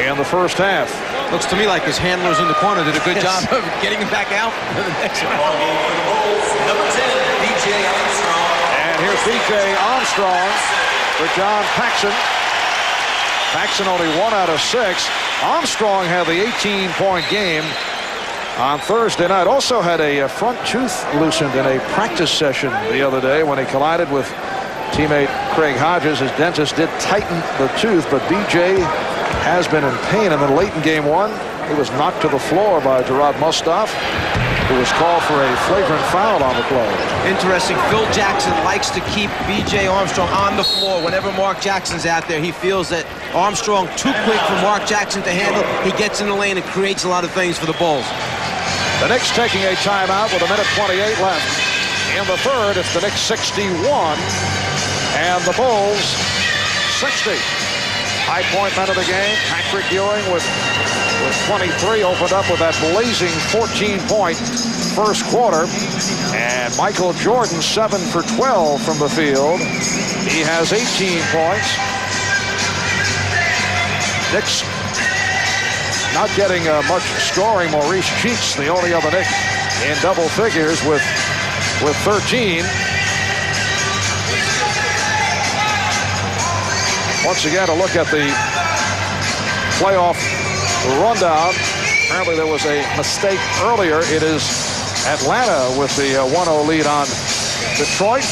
in the first half. Looks to me like his handlers in the corner did a good job of getting him back out for the next round. Number 10, B.J. Armstrong. And here's B.J. Armstrong for John Paxson. Paxson only 1 out of 6. Armstrong had the 18-point game on Thursday night. Also had a front tooth loosened in a practice session the other day when he collided with teammate Craig Hodges. His dentist did tighten the tooth, but B.J. has been in pain. And then late in game 1, he was knocked to the floor by Gerard Mustaf, who was called for a flagrant foul on the play. Interesting. Phil Jackson likes to keep B.J. Armstrong on the floor. Whenever Mark Jackson's out there, he feels that Armstrong too quick for Mark Jackson to handle. He gets in the lane and creates a lot of things for the Bulls. The Knicks taking a timeout with 1:28 left. In the third, it's the Knicks 61 and the Bulls 60. High point man of the game, Patrick Ewing with 23, opened up with that blazing 14-point first quarter. And Michael Jordan 7 for 12 from the field. He has 18 points. Knicks not getting much scoring. Maurice Cheeks, the only other Knick in double figures with 13. Once again, a look at the playoff rundown. Apparently there was a mistake earlier. It is Atlanta with the 1-0 lead on Detroit.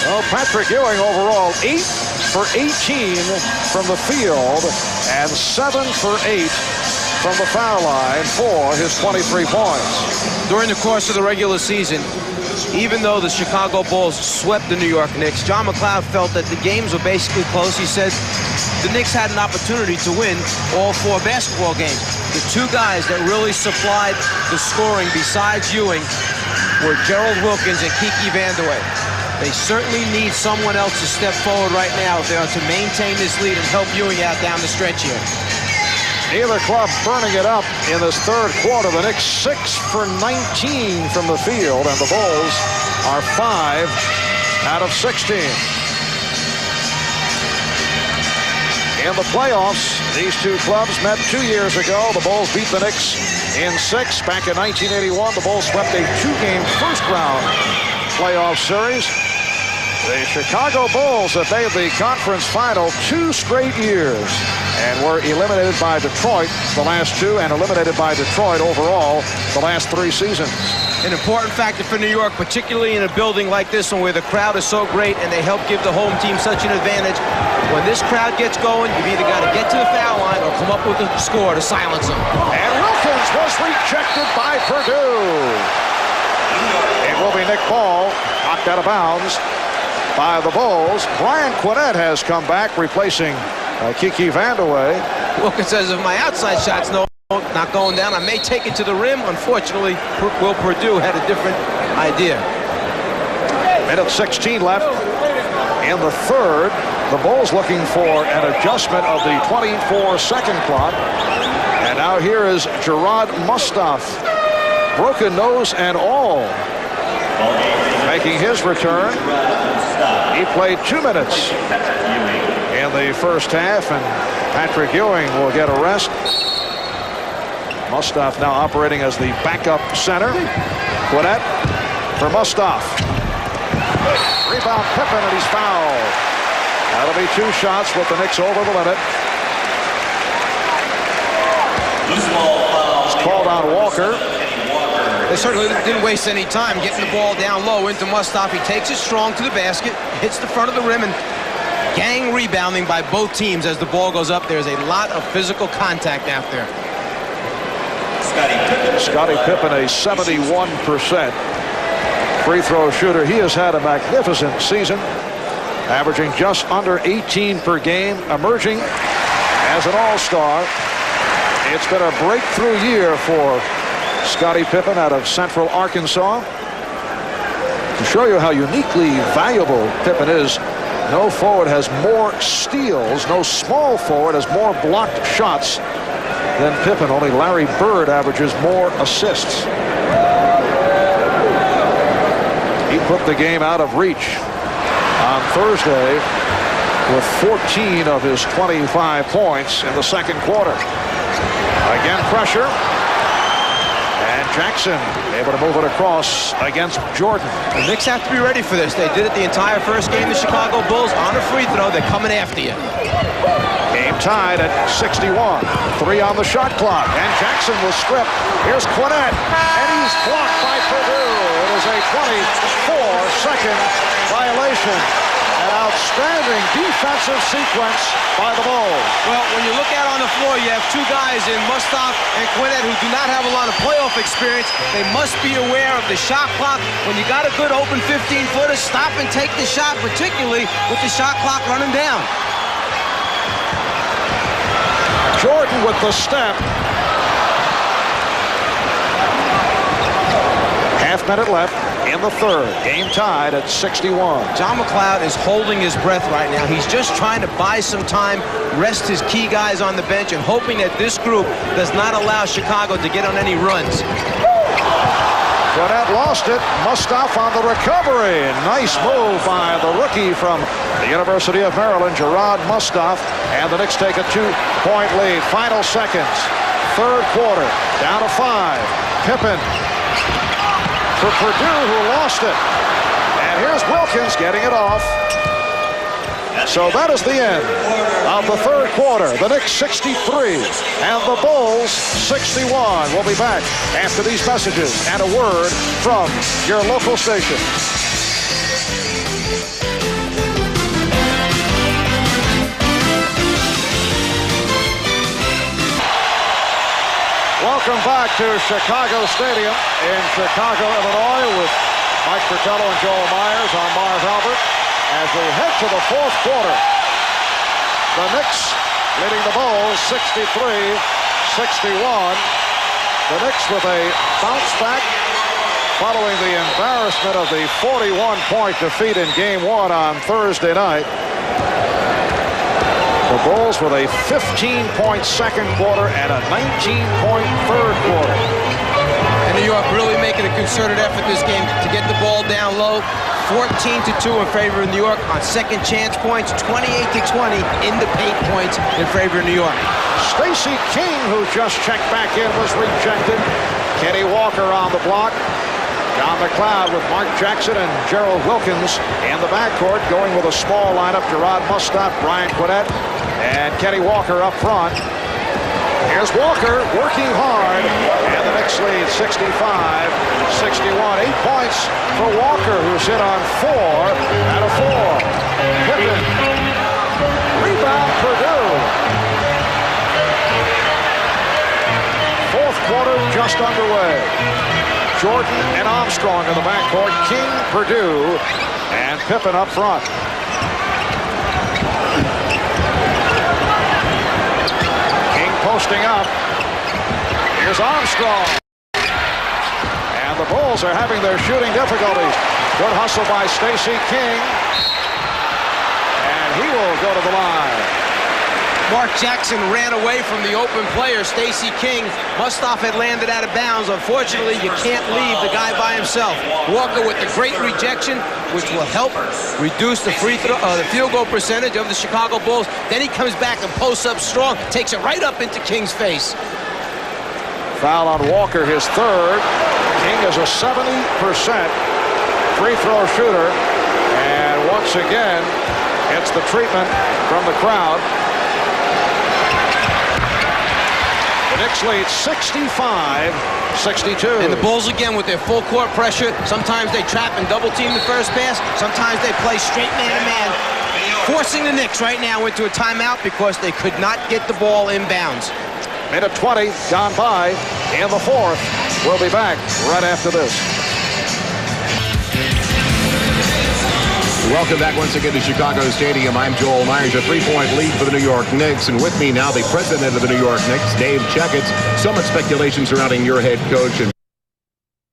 Well, Patrick Ewing overall 8 for 18 from the field and 7 for 8 from the foul line for his 23 points. During the course of the regular season, even though the Chicago Bulls swept the New York Knicks, John McLeod felt that the games were basically close. He said the Knicks had an opportunity to win all 4 basketball games. The 2 guys that really supplied the scoring besides Ewing were Gerald Wilkins and Kiki Vandeweghe. They certainly need someone else to step forward right now if they are to maintain this lead and help Ewing out down the stretch here. Neither club burning it up in this third quarter. The Knicks 6 for 19 from the field, and the Bulls are 5 out of 16. In the playoffs, these two clubs met 2 years ago. The Bulls beat the Knicks in 6. Back in 1981, the Bulls swept a 2-game first-round playoff series. The Chicago Bulls have made the conference final 2 straight years and were eliminated by Detroit the last 2 and eliminated by Detroit overall the last 3 seasons. An important factor for New York, particularly in a building like this one where the crowd is so great and they help give the home team such an advantage. When this crowd gets going, you've either got to get to the foul line or come up with a score to silence them. And Wilkins was rejected by Purdue. It will be Nick Ball knocked out of bounds by the Bulls. Brian Quinnett has come back, replacing Kiki Vandeweghe. Wilkins says, if my outside shot's not going down, I may take it to the rim. Unfortunately, Will Purdue had a different idea. Minute 16 left in the third. The Bulls looking for an adjustment of the 24-second clock. And now here is Gerard Mustaf, broken nose and all, making his return. He played 2 minutes in the first half, and Patrick Ewing will get a rest. Mustaf now operating as the backup center. Quinnett for Mustaf. Rebound Pippen, and he's fouled. That'll be 2 shots with the Knicks over the limit. It's called on Walker. They certainly didn't waste any time getting the ball down low into Mustaf. He takes it strong to the basket, hits the front of the rim, and gang rebounding by both teams as the ball goes up. There's a lot of physical contact out there. Scottie Pippen, a 71% free throw shooter. He has had a magnificent season, averaging just under 18 per game, emerging as an all-star. It's been a breakthrough year for Scottie Pippen out of Central Arkansas. To show you how uniquely valuable Pippen is, no forward has more steals, no small forward has more blocked shots than Pippen. Only Larry Bird averages more assists. He put the game out of reach on Thursday with 14 of his 25 points in the second quarter. Again, pressure. And Jackson able to move it across against Jordan. The Knicks have to be ready for this. They did it the entire first game. The Chicago Bulls on a free throw. They're coming after you. Game tied at 61. 3 on the shot clock. And Jackson will strip. Here's Quinnett. And he's blocked by Purdue. It is a 24-second violation. An outstanding defensive sequence by the Bulls. Well, when you look out on the floor, you have 2 guys in Mustaf and Quinnett who do not have a lot of playoff experience. They must be aware of the shot clock. When you got a good open 15-footer, stop and take the shot, particularly with the shot clock running down. Jordan with the step. Half minute left in the third. Game tied at 61. John McLeod is holding his breath right now. He's just trying to buy some time, rest his key guys on the bench, and hoping that this group does not allow Chicago to get on any runs. Quinnett lost it. Mustaf on the recovery. Nice move by the rookie from the University of Maryland, Gerard Mustaf. And the Knicks take a 2-point lead. Final seconds. Third quarter. Down to 5. Pippen for Purdue, who lost it. And here's Wilkins getting it off. So that is the end of the third quarter. The Knicks 63 and the Bulls 61. We'll be back after these messages and a word from your local station. Welcome back to Chicago Stadium in Chicago, Illinois, with Mike Fratello and Joel Myers on Marv Albert as we head to the fourth quarter. The Knicks leading the Bulls 63-61. The Knicks with a bounce back following the embarrassment of the 41-point defeat in Game 1 on Thursday night. The Bulls with a 15-point second quarter and a 19-point third quarter. And New York really making a concerted effort this game to get the ball down low. 14-2 in favor of New York on second chance points. 28-20 in the paint points in favor of New York. Stacey King, who just checked back in, was rejected. Kenny Walker on the block. John McLeod with Mark Jackson and Gerald Wilkins in the backcourt, going with a small lineup. Gerard Mustat, Brian Quinette, and Kenny Walker up front. Here's Walker working hard, and the Knicks lead 65-61. 8 points for Walker, who's hit on 4 out of 4. Pippen. Rebound Purdue. Fourth quarter just underway. Jordan and Armstrong in the backcourt. King, Purdue, and Pippen up front. King posting up. Here's Armstrong. And the Bulls are having their shooting difficulties. Good hustle by Stacey King. And he will go to the line. Mark Jackson ran away from the open player, Stacey King. Mustaf had landed out of bounds. Unfortunately, you can't leave the guy by himself. Walker with the great rejection, which will help reduce the the field goal percentage of the Chicago Bulls. Then he comes back and posts up strong, takes it right up into King's face. Foul on Walker, his third. King is a 70% free throw shooter. And once again, gets the treatment from the crowd. The Knicks lead 65-62. And the Bulls again with their full court pressure. Sometimes they trap and double team the first pass. Sometimes they play straight man-to-man. Forcing the Knicks right now into a timeout because they could not get the ball inbounds. Minute 20 gone by in the fourth. We'll be back right after this. Welcome back once again to Chicago Stadium. I'm Joel Myers. A 3-point lead for the New York Knicks. And with me now, the president of the New York Knicks, Dave Checketts. So much speculation surrounding your head coach and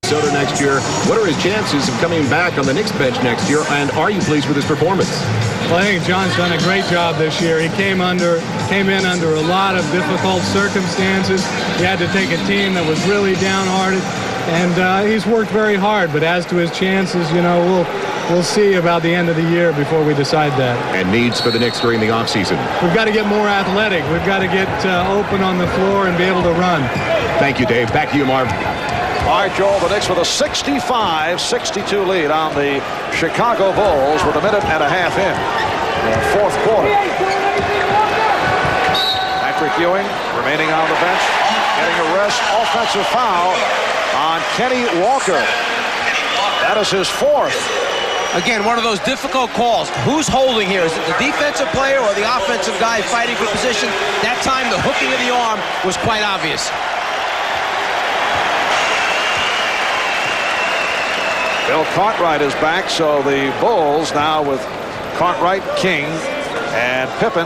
Minnesota next year. What are his chances of coming back on the Knicks bench next year? And are you pleased with his performance? Well, I think John's done a great job this year. He came in under a lot of difficult circumstances. He had to take a team that was really downhearted. And he's worked very hard. But as to his chances, you know, we'll see about the end of the year before we decide that. And needs for the Knicks during the offseason. We've got to get more athletic. We've got to get open on the floor and be able to run. Thank you, Dave. Back to you, Marv. All right, Joel, the Knicks with a 65-62 lead on the Chicago Bulls with a minute and a half in the fourth quarter. Patrick Ewing remaining on the bench, getting a rest. Offensive foul on Kenny Walker. That is his fourth. Again, one of those difficult calls. Who's holding here? Is it the defensive player or the offensive guy fighting for position? That time, the hooking of the arm was quite obvious. Bill Cartwright is back, so the Bulls now with Cartwright, King, and Pippen.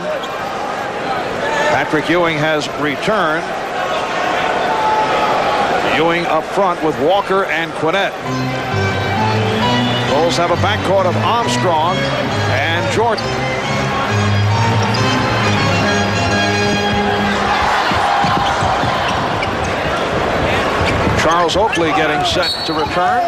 Patrick Ewing has returned. Ewing up front with Walker and Quinette. Bulls have a backcourt of Armstrong and Jordan. Charles Oakley getting set to return.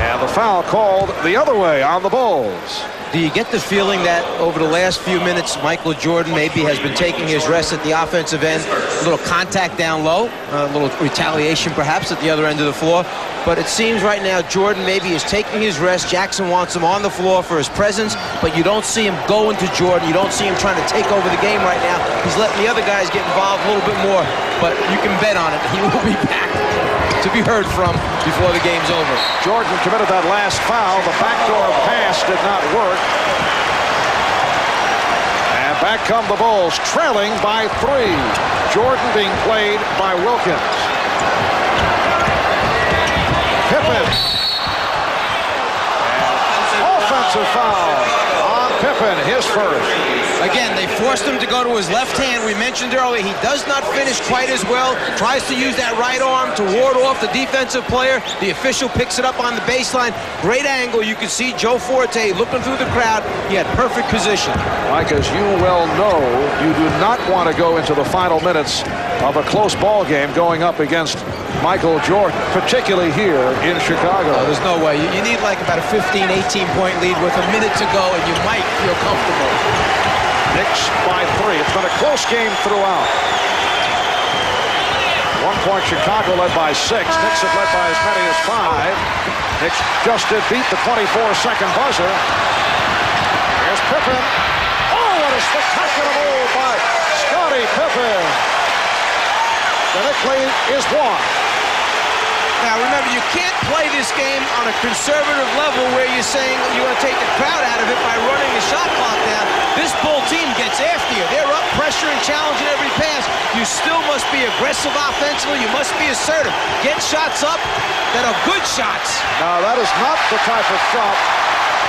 And the foul called the other way on the Bulls. Do you get the feeling that over the last few minutes, Michael Jordan maybe has been taking his rest at the offensive end? A little contact down low, a little retaliation perhaps at the other end of the floor. But it seems right now Jordan maybe is taking his rest. Jackson wants him on the floor for his presence, but you don't see him going to Jordan. You don't see him trying to take over the game right now. He's letting the other guys get involved a little bit more, but you can bet on it. He will be back to be heard from before the game's over. Jordan committed that last foul. The backdoor pass did not work. And back come the Bulls, trailing by 3. Jordan being played by Wilkins. Pippen. And offensive foul on John Pippen, his first. Again, they forced him to go to his left hand. We mentioned earlier, he does not finish quite as well. Tries to use that right arm to ward off the defensive player. The official picks it up on the baseline. Great angle. You can see Joe Forte looking through the crowd. He had perfect position. Mike, as you well know, you do not want to go into the final minutes of a close ball game going up against Michael Jordan, particularly here in Chicago. No, there's no way. You need like about a 15, 18-point lead with a minute to go, and you might feel comfortable. Knicks by 3. It's been a close game throughout. 1 point Chicago led by 6. Knicks have led by as many as 5. Knicks just did beat the 24-second buzzer. Here's Pippen. Oh, what a spectacular move by Scottie Pippen. The Knicks lead is 1. Now, remember, you can't play this game on a conservative level where you're saying you want to take the crowd out of it by running the shot clock down. This Bull team gets after you. They're up, pressure, and challenging every pass. You still must be aggressive offensively. You must be assertive. Get shots up that are good shots. Now, that is not the type of shot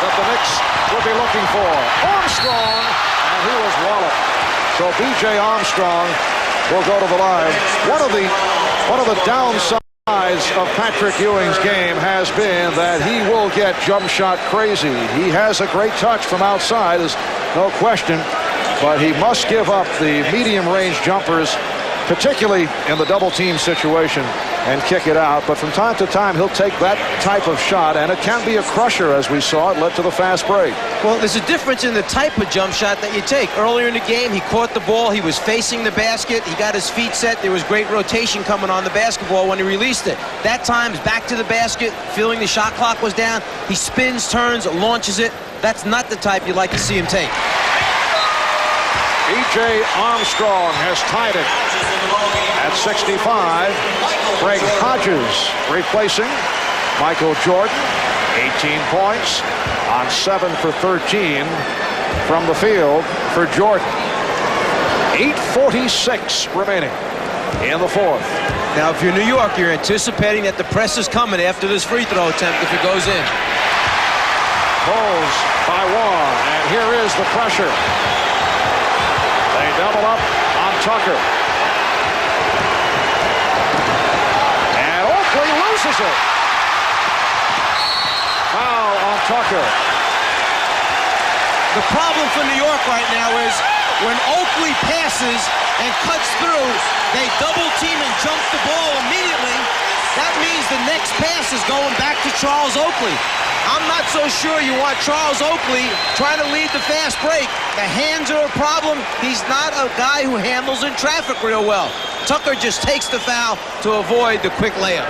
that the Knicks will be looking for. Armstrong, and he was walloped. So B.J. Armstrong will go to the line. One of the downsides of Patrick Ewing's game has been that he will get jump shot crazy. He has a great touch from outside, there's no question, but he must give up the medium range jumpers, particularly in the double team situation, and kick it out. But from time to time, he'll take that type of shot, and it can be a crusher, as we saw. It led to the fast break. Well, there's a difference in the type of jump shot that you take. Earlier in the game, he caught the ball. He was facing the basket. He got his feet set. There was great rotation coming on the basketball when he released it. That time, he's back to the basket, feeling the shot clock was down. He spins, turns, launches it. That's not the type you'd like to see him take. B.J. Armstrong has tied it at 65. Greg Hodges replacing Michael Jordan. 18 points on 7 for 13 from the field for Jordan. 8:46 remaining in the fourth. Now, if you're New York, you're anticipating that the press is coming after this free throw attempt if it goes in. Bulls by 1, and here is the pressure. They double up on Tucker. And Oakley loses it. Foul on Tucker. The problem for New York right now is when Oakley passes and cuts through, they double team and jump the ball immediately. That means the next pass is going back to Charles Oakley. I'm not so sure you want Charles Oakley trying to lead the fast break. The hands are a problem. He's not a guy who handles in traffic real well. Tucker just takes the foul to avoid the quick layup.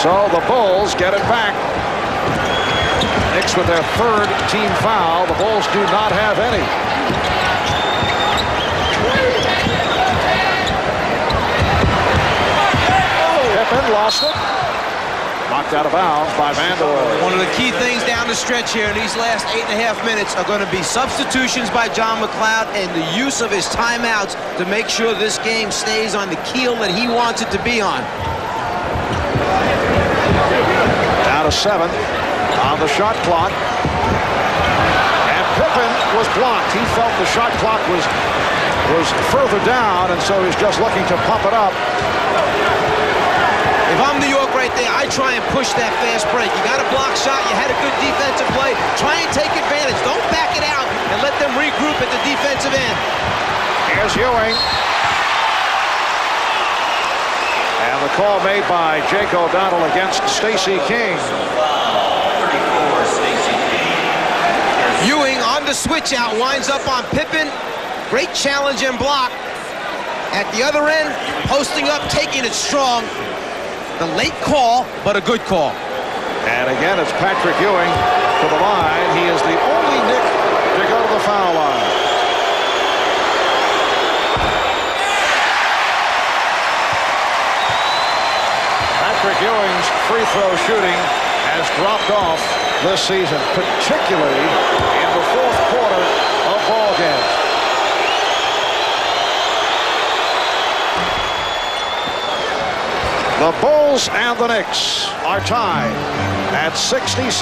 So the Bulls get it back. Knicks with their third team foul. The Bulls do not have any. Pippen lost it. Knocked out of bounds by Vanderbilt. One of the key things down the stretch here in these last 8.5 minutes are going to be substitutions by John McLeod and the use of his timeouts to make sure this game stays on the keel that he wants it to be on. Down to 7 on the shot clock. And Pippen was blocked. He felt the shot clock was further down, and so he's just looking to pump it up. If I'm New York right there, I try and push that fast break. You got a block shot. You had a good defensive play. Try and take advantage. Don't back it out and let them regroup at the defensive end. Here's Ewing. And the call made by Jake O'Donnell against Stacey King. Ewing on the switch out, winds up on Pippen. Great challenge and block. At the other end, posting up, taking it strong. The late call, but a good call. And again, it's Patrick Ewing to the line. He is the only Knick to go to the foul line. Patrick Ewing's free throw shooting has dropped off this season, particularly in the fourth quarter of ball games. The Bulls and the Knicks are tied at 66.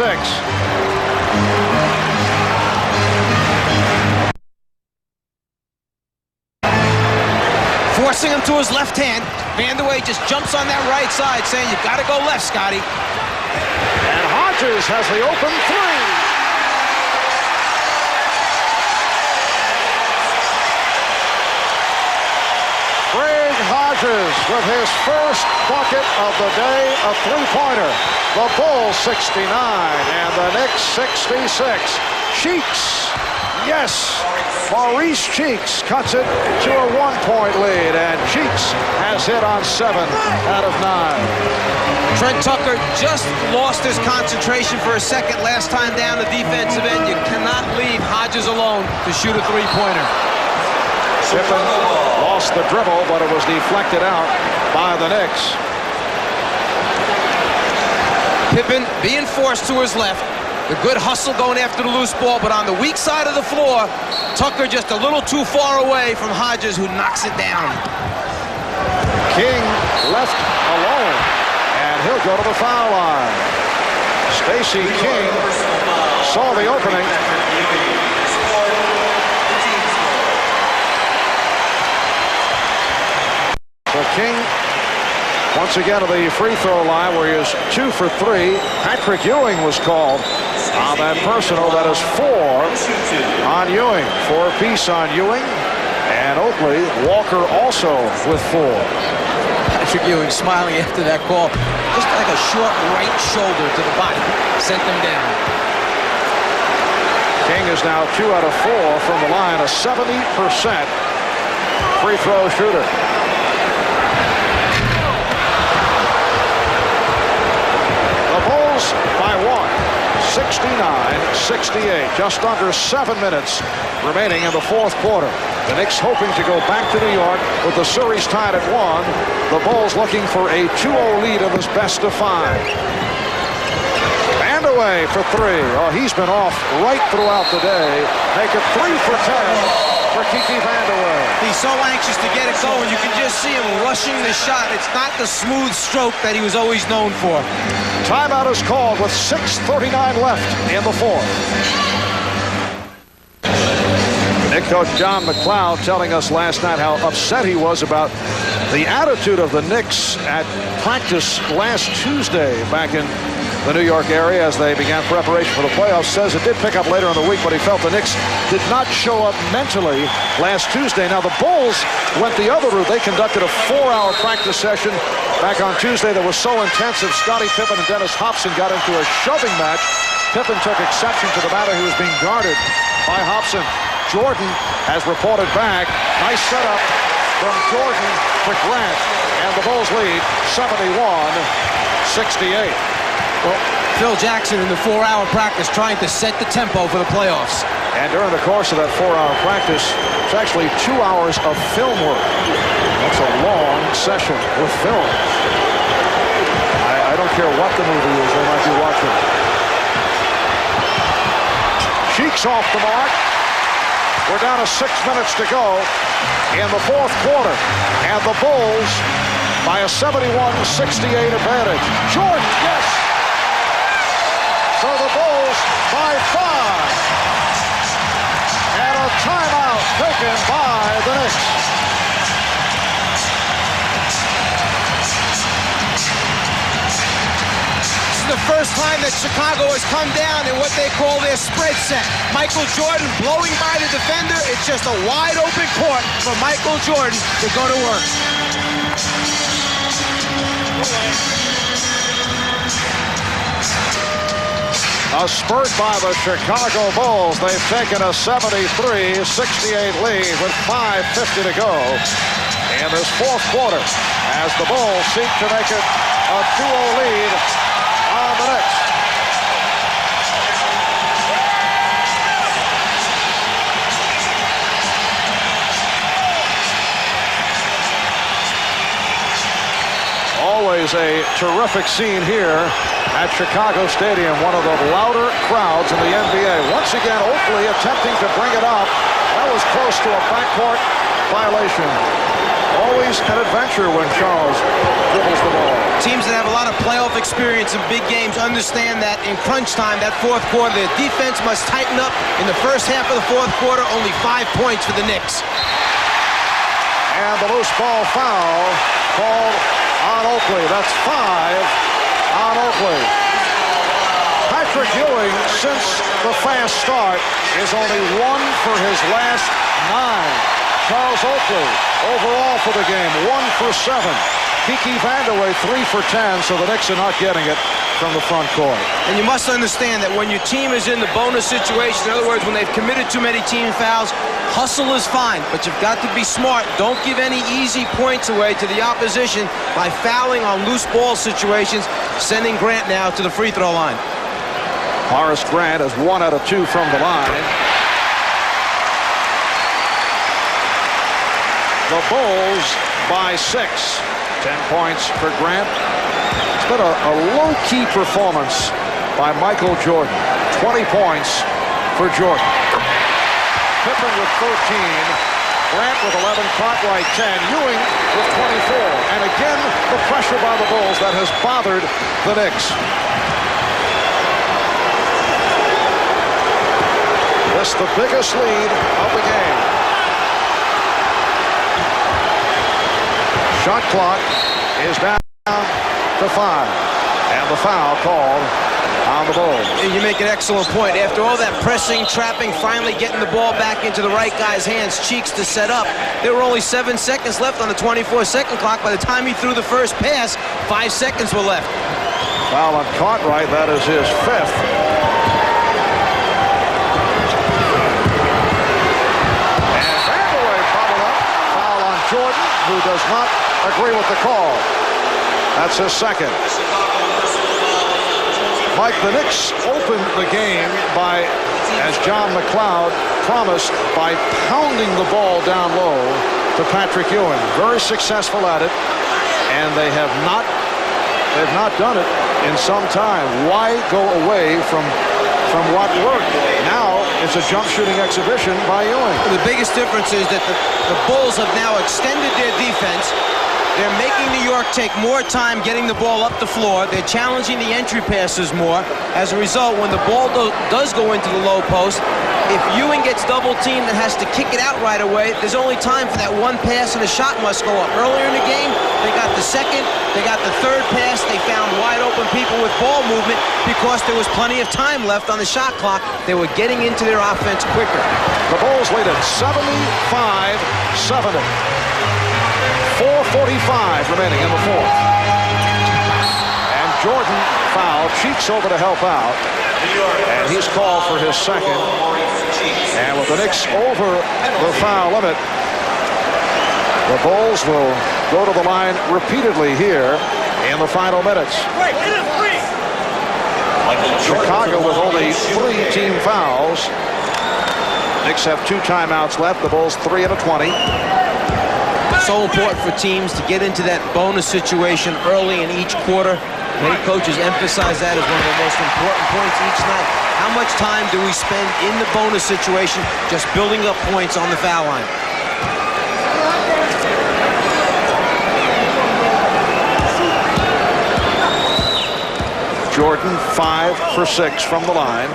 Forcing him to his left hand. Vandeweghe just jumps on that right side, saying, you got to go left, Scotty. And Hodges has the open three. Greg Hodges with his first bucket of the day, a three-pointer. The Bulls 69 and the Knicks 66. Cheeks, yes. Maurice Cheeks cuts it to a one-point lead, and Cheeks has hit on 7 out of 9. Trent Tucker just lost his concentration for a second last time down the defensive end. You cannot leave Hodges alone to shoot a three-pointer. Pippen lost the dribble, but it was deflected out by the Knicks. Pippen being forced to his left. The good hustle going after the loose ball, but on the weak side of the floor, Tucker just a little too far away from Hodges, who knocks it down. King left alone, and he'll go to the foul line. Stacey King saw the opening. So King once again to the free throw line, where he is 2 for 3. Patrick Ewing was called on that personal. That is 4 on Ewing. 4 apiece on Ewing. And Oakley, Walker also with 4. Patrick Ewing smiling after that call. Just like a short right shoulder to the body. Sent them down. King is now 2 out of 4 from the line. A 70% free throw shooter. By 1, 69-68. Just under 7 minutes remaining in the fourth quarter. The Knicks hoping to go back to New York with the series tied at 1. The Bulls looking for a 2-0 lead in this best of 5. Vandeweghe for 3. Oh, he's been off right throughout the day. Make it 3 for 10 for Kiki Vandeweghe. He's so anxious to get it going. You can just see him rushing the shot. It's not the smooth stroke that he was always known for. Timeout is called with 6:39 left in the fourth. Knicks coach John McLeod telling us last night how upset he was about the attitude of the Knicks at practice last Tuesday back in the New York area as they began preparation for the playoffs. Says it did pick up later in the week, but he felt the Knicks did not show up mentally last Tuesday. Now the Bulls went the other route. They conducted a 4-hour practice session back on Tuesday that was so intensive. Scottie Pippen and Dennis Hobson got into a shoving match. Pippen took exception to the matter. He was being guarded by Hobson. Jordan has reported back. Nice setup from Jordan to Grant, and the Bulls lead 71-68. Well, Phil Jackson in the 4-hour practice trying to set the tempo for the playoffs. And during the course of that 4-hour practice, it's actually 2 hours of film work. That's a long session with film. I don't care what the movie is, they might be watching. Cheeks off the mark. We're down to 6 minutes to go in the fourth quarter. And the Bulls by a 71-68 advantage. Jordan, yes! So the Bulls by 5. And a timeout taken by the Knicks. This is the first time that Chicago has come down in what they call their spread set. Michael Jordan blowing by the defender. It's just a wide open court for Michael Jordan to go to work. A spurt by the Chicago Bulls. They've taken a 73-68 lead with 5:50 to go in this fourth quarter as the Bulls seek to make it a 2-0 lead on the Knicks. Always a terrific scene here at Chicago Stadium, one of the louder crowds in the NBA. Once again, Oakley attempting to bring it up. That was close to a backcourt violation. always an adventure when Charles dribbles the ball. Teams that have a lot of playoff experience in big games understand that in crunch time, that fourth quarter, the defense must tighten up. In the first half of the fourth quarter, only 5 points for the Knicks. And the loose ball foul called on Oakley. That's 5 on Oakley. Patrick Ewing, since the fast start, is only 1 for his last 9. Charles Oakley, overall for the game, 1 for 7. Kiki Vandeweghe, 3 for 10, so the Knicks are not getting it from the front court. And you must understand that when your team is in the bonus situation, in other words, when they've committed too many team fouls, hustle is fine, but you've got to be smart. Don't give any easy points away to the opposition by fouling on loose ball situations, sending Grant now to the free throw line. Horace Grant is 1 out of 2 from the line. The Bulls by 6. 10 points for Grant. It's been a low-key performance by Michael Jordan. 20 points for Jordan. Pippen with 13. Grant with 11. Cartwright 10. Ewing with 24. And again, the pressure by the Bulls that has bothered the Knicks. This the biggest lead of the game. Shot clock is down to 5. And the foul called on the Bulls. You make an excellent point. After all that pressing, trapping, finally getting the ball back into the right guy's hands, Cheeks to set up. There were only 7 seconds left on the 24-second clock. By the time he threw the first pass, 5 seconds were left. Foul on Cartwright. That is his 5th. And Vandeweghe bubbled up. Foul on Jordan, who does not agree with the call. That's his 2nd. Mike, the Knicks opened the game by, as John McLeod promised, by pounding the ball down low to Patrick Ewing. Very successful at it, and they've not done it in some time. Why go away from what worked? Now it's a jump shooting exhibition by Ewing. The biggest difference is that the Bulls have now extended their defense. They're making New York take more time getting the ball up the floor. They're challenging the entry passes more. As a result, when the ball does go into the low post, if Ewing gets double-teamed and has to kick it out right away, there's only time for that one pass and the shot must go up. Earlier in the game, they got the 2nd, they got the 3rd pass. They found wide-open people with ball movement because there was plenty of time left on the shot clock. They were getting into their offense quicker. The Bulls lead at 75-70. 4:45 remaining in the 4th. And Jordan fouled. Cheeks over to help out. And he's called for his 2nd. And with the Knicks over the foul limit, the Bulls will go to the line repeatedly here in the final minutes. Chicago with only 3 team fouls. Knicks have 2 timeouts left. The Bulls 3 out of 20. So important for teams to get into that bonus situation early in each quarter. Many coaches emphasize that as one of the most important points each night. How much time do we spend in the bonus situation just building up points on the foul line? Jordan 5 for 6 from the line.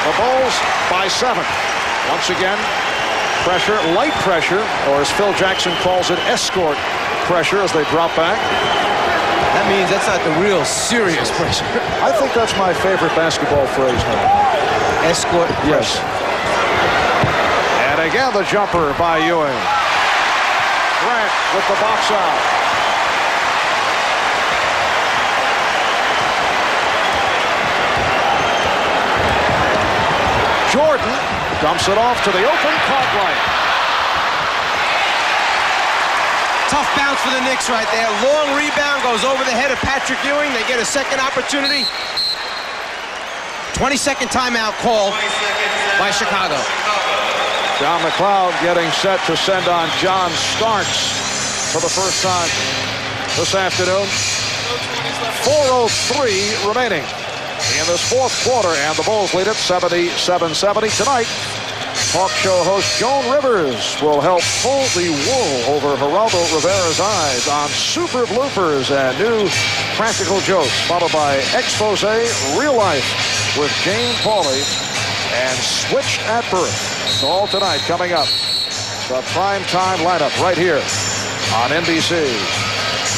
The Bulls by 7. Once again, pressure, light pressure, or as Phil Jackson calls it, escort pressure as they drop back. That means that's not the real serious pressure. I think that's my favorite basketball phrase now. Escort pressure. Yes. And again, the jumper by Ewing. Grant with the box out. Jordan dumps it off to the open Cartwright. Tough bounce for the Knicks right there. Long rebound goes over the head of Patrick Ewing. They get a 2nd opportunity. 22nd timeout call by Chicago. John McLeod getting set to send on John Starks for the first time this afternoon. 4:03 remaining in this 4th quarter, and the Bulls lead it 77-70 tonight. Talk show host Joan Rivers will help pull the wool over Geraldo Rivera's eyes on Super Bloopers and new practical jokes, followed by Expose Real Life with Jane Pauley and Switched at Birth. It's all tonight coming up. The primetime lineup right here on NBC.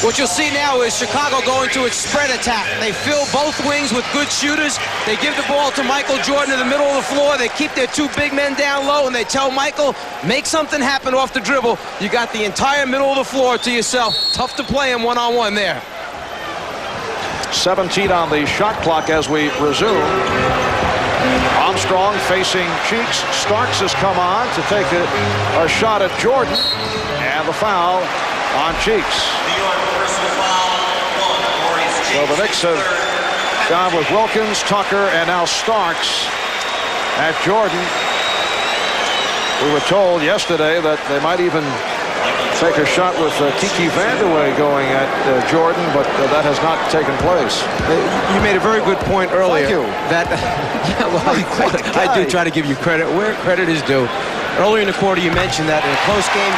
What you'll see now is Chicago going to its spread attack. They fill both wings with good shooters. They give the ball to Michael Jordan in the middle of the floor. They keep their two big men down low, and they tell Michael, make something happen off the dribble. You got the entire middle of the floor to yourself. Tough to play him one-on-one there. 17 on the shot clock as we resume. Armstrong facing Cheeks. Starks has come on to take a shot at Jordan, and the foul on Cheeks. So the Knicks have gone with Wilkins, Tucker, and now Starks at Jordan. We were told yesterday that they might even take a shot with Kiki Vandeweghe going at Jordan, but that has not taken place. You made a very good point earlier. Thank you. That, yeah, well, I do try to give you credit where credit is due. Earlier in the quarter, you mentioned that in a close game,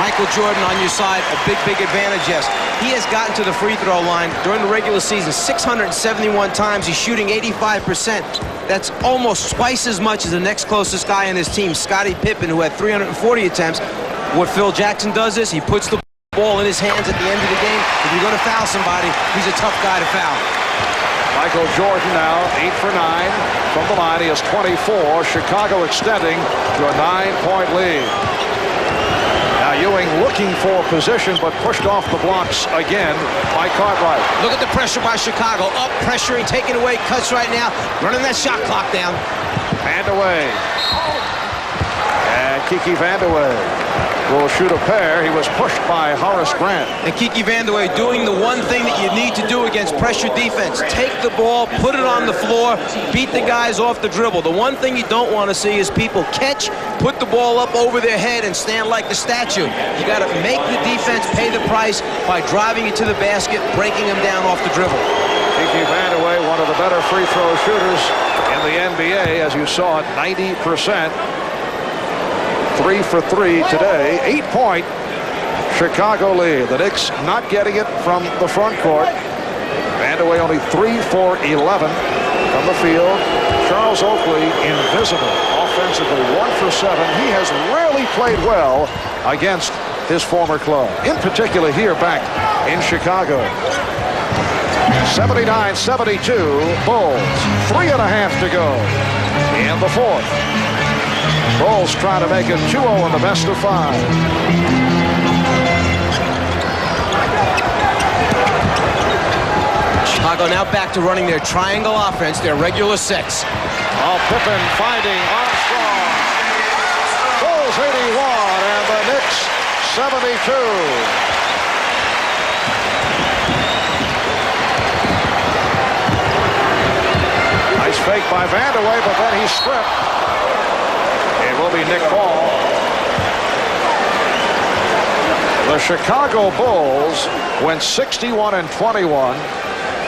Michael Jordan on your side, a big advantage, yes. He has gotten to the free throw line during the regular season 671 times. He's shooting 85%. That's almost twice as much as the next closest guy on his team, Scottie Pippen, who had 340 attempts. What Phil Jackson does is he puts the ball in his hands at the end of the game. If you're going to foul somebody, he's a tough guy to foul. Michael Jordan now 8 for 9 from the line. He has 24. Chicago extending to a 9-point lead. Now Ewing looking for position, but pushed off the blocks again by Cartwright. Look at the pressure by Chicago. Up, pressuring, taking away cuts right now. Running that shot clock down. Vandeweghe. And Kiki Vandeweghe will shoot a pair. He was pushed by Horace Grant. And Kiki Vandeweghe doing the one thing that you need to do against pressure defense. Take the ball, put it on the floor, beat the guys off the dribble. The one thing you don't want to see is people catch, put the ball up over their head, and stand like the statue. You got to make the defense pay the price by driving it to the basket, breaking them down off the dribble. Kiki Vandeweghe, one of the better free throw shooters in the NBA, as you saw it, 90%. 3 for 3 today. 8-point Chicago lead. The Knicks not getting it from the front court. Vandeweghe only 3 for 11 from the field. Charles Oakley invisible offensively, 1 for 7. He has rarely played well against his former club, in particular here back in Chicago. 79-72 Bulls. 3.5 to go in the fourth. Bulls trying to make it 2-0 in the best of 5. Chicago now back to running their triangle offense, their regular sets. Pippen finding Armstrong. Bulls 81 and the Knicks 72. Nice fake by Vandeweghe, but then he's stripped. It will be Nick Ball. The Chicago Bulls went 61-21.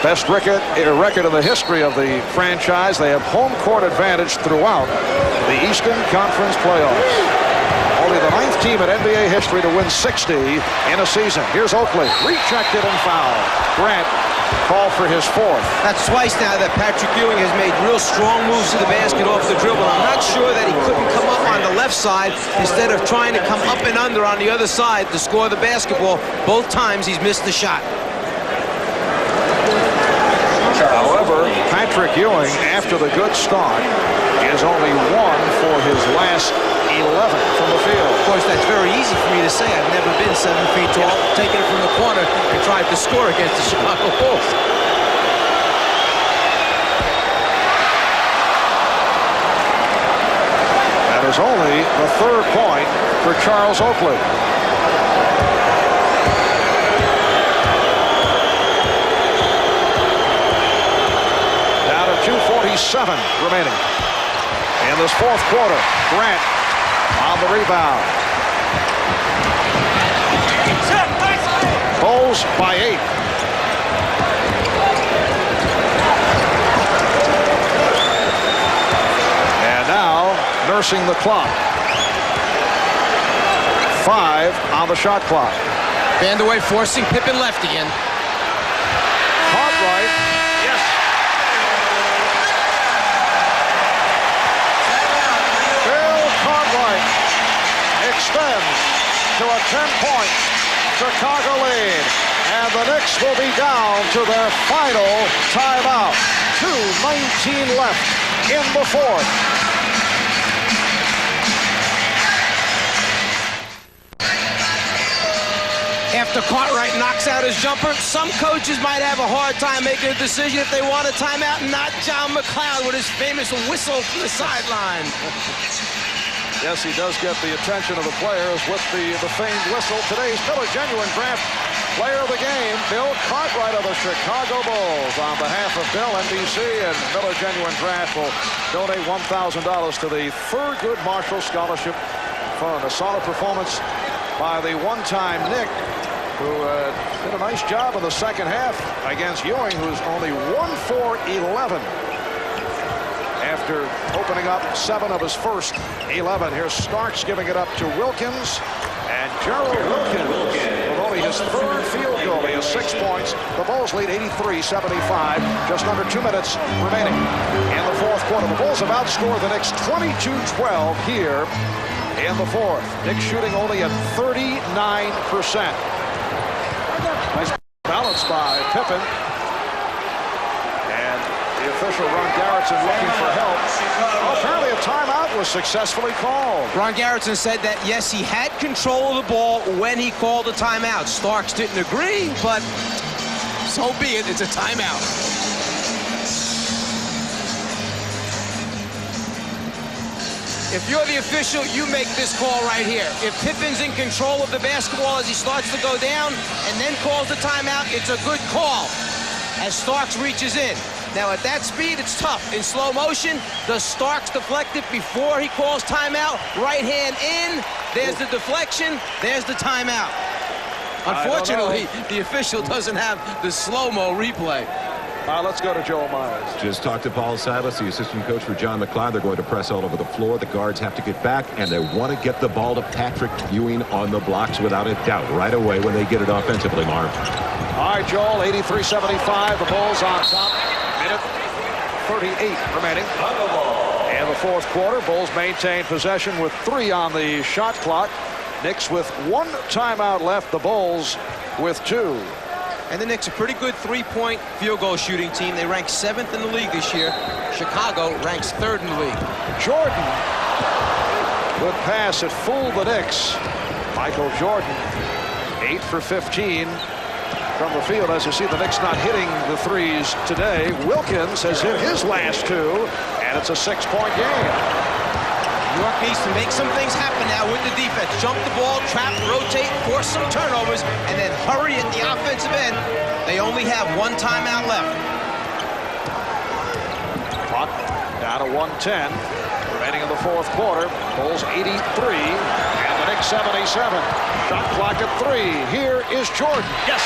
Best record in the history of the franchise. They have home court advantage throughout the Eastern Conference playoffs. Only the 9th team in NBA history to win 60 in a season. Here's Oakley, rejected and fouled. Grant called for his 4th. That's twice now that Patrick Ewing has made real strong moves to the basket off the dribble. I'm not sure that he couldn't come up on the left side instead of trying to come up and under on the other side to score the basketball. Both times he's missed the shot. However, Patrick Ewing, after the good start, is only 1 for his last 11 from the field. Of course, that's very easy for me to say. I've never been 7 feet tall, taking it from the corner and tried to score against the Chicago Bulls. That is only the 3rd point for Charles Oakley. Down to 2:47 remaining in this 4th quarter. Grant on the rebound. Bulls by 8. And now reversing the clock. 5 on the shot clock. Vanderway forcing Pippen left again. Cartwright. Yes. Bill Cartwright extends to a 10-point Chicago lead. And the Knicks will be down to their final timeout. 2:19 left in the fourth. After Cartwright knocks out his jumper, some coaches might have a hard time making a decision if they want a timeout, and not John McLeod with his famous whistle from the sideline. Yes, he does get the attention of the players with the famed whistle. Today's Miller Genuine Draft Player of the Game, Bill Cartwright of the Chicago Bulls. On behalf of Bill, NBC, and Miller Genuine Draft will donate $1,000 to the Thurgood Marshall Scholarship Fund. A solid performance by the one-time Knick, who did a nice job in the second half against Ewing, who's only 1 for 11 after opening up 7 of his first 11. Here's Starks giving it up to Wilkins, and Gerald Wilkins with only his 3rd field goal. He has 6 points. The Bulls lead 83-75, just under 2 minutes remaining in the fourth quarter. The Bulls have outscored the Knicks 22-12 here in the fourth. Knicks shooting only at 39%. Nice balance by Pippen. And the official, Ron Garrettson, looking for help. Well, apparently a timeout was successfully called. Ron Garrettson said that, yes, he had control of the ball when he called a timeout. Starks didn't agree, but so be it. It's a timeout. If you're the official, you make this call right here. If Pippen's in control of the basketball as he starts to go down and then calls the timeout, it's a good call as Starks reaches in. Now, at that speed, it's tough. In slow motion, does Starks deflect it before he calls timeout? Right hand in, there's the deflection, there's the timeout. Unfortunately, the official doesn't have the slow-mo replay. Let's go to Joel Myers. Just talked to Paul Silas, the assistant coach for John McLeod. They're going to press all over the floor. The guards have to get back, and they want to get the ball to Patrick Ewing on the blocks without a doubt right away when they get it offensively, Marv. All right, Joel, 83-75. The Bulls on top. Minute 38 remaining. In the fourth quarter, Bulls maintain possession with 3 on the shot clock. Knicks with 1 timeout left. The Bulls with 2. And the Knicks, a pretty good 3-point field goal shooting team. They rank 7th in the league this year. Chicago ranks 3rd in the league. Jordan. Good pass. It fooled the Knicks. Michael Jordan, 8 for 15 from the field. As you see, the Knicks not hitting the threes today. Wilkins has hit his last 2, and it's a 6-point game. New York needs to make some things happen now with the defense. Jump the ball, trap, rotate, force some turnovers, and then hurry at the offensive end. They only have 1 timeout left. Clock down to 1:10. Remaining in the fourth quarter. Bulls 83, and the Knicks 77. Shot clock at 3. Here is Jordan. Yes!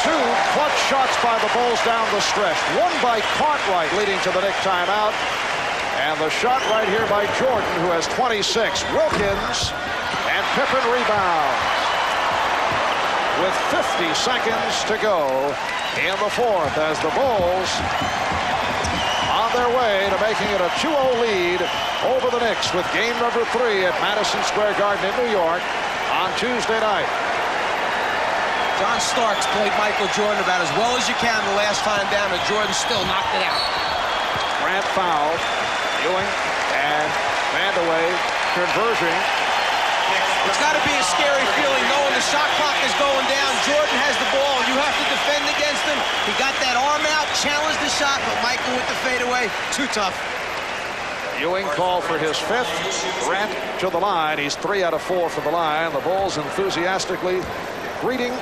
2 clutch shots by the Bulls down the stretch. 1 by Cartwright, leading to the Knicks timeout. And the shot right here by Jordan, who has 26. Wilkins, and Pippen rebounds. With 50 seconds to go in the fourth, as the Bulls on their way to making it a 2-0 lead over the Knicks with game number 3 at Madison Square Garden in New York on Tuesday night. John Starks played Michael Jordan about as well as you can the last time down, and Jordan still knocked it out. Grant fouled. Ewing and Vanderway converging. It's got to be a scary feeling knowing the shot clock is going down. Jordan has the ball, and you have to defend against him. He got that arm out, challenged the shot, but Michael with the fadeaway, too tough. Ewing called for his 5th. Grant to the line. He's 3 out of 4 for the line. The Bulls enthusiastically greeting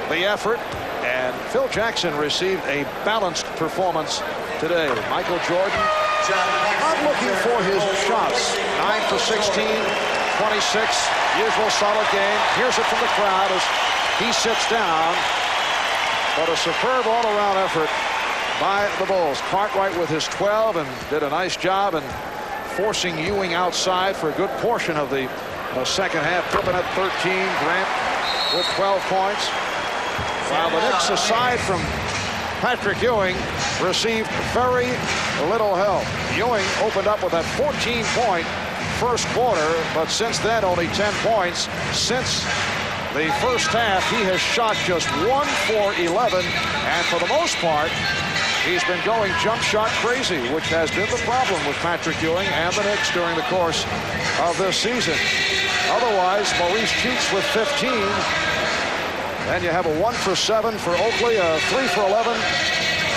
the effort. And Phil Jackson received a balanced performance today. Michael Jordan not looking for his shots. 9 for 16, 26. Usual solid game. Here's it from the crowd as he sits down. But a superb all-around effort by the Bulls. Cartwright with his 12 and did a nice job in forcing Ewing outside for a good portion of the second half. Pippen at 13, Grant with 12 points. While the Knicks, aside from Patrick Ewing, received very little help. Ewing opened up with that 14-point first quarter, but since then only 10 points. Since the first half, he has shot just 1 for 11, and for the most part, he's been going jump shot crazy, which has been the problem with Patrick Ewing and the Knicks during the course of this season. Otherwise, Maurice Cheeks with 15. Then you have a 1 for 7 for Oakley, a 3 for 11.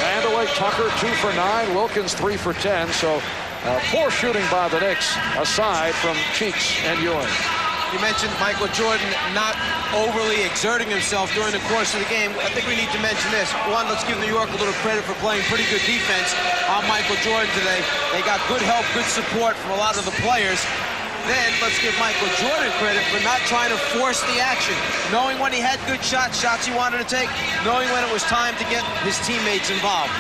Vandeweghe, Tucker 2 for 9. Wilkins 3 for 10. So poor shooting by the Knicks, aside from Cheeks and Ewing. You mentioned Michael Jordan not overly exerting himself during the course of the game. I think we need to mention this. One, let's give New York a little credit for playing pretty good defense on Michael Jordan today. They got good help, good support from a lot of the players. Then let's give Michael Jordan credit for not trying to force the action. Knowing when he had good shots he wanted to take, knowing when it was time to get his teammates involved.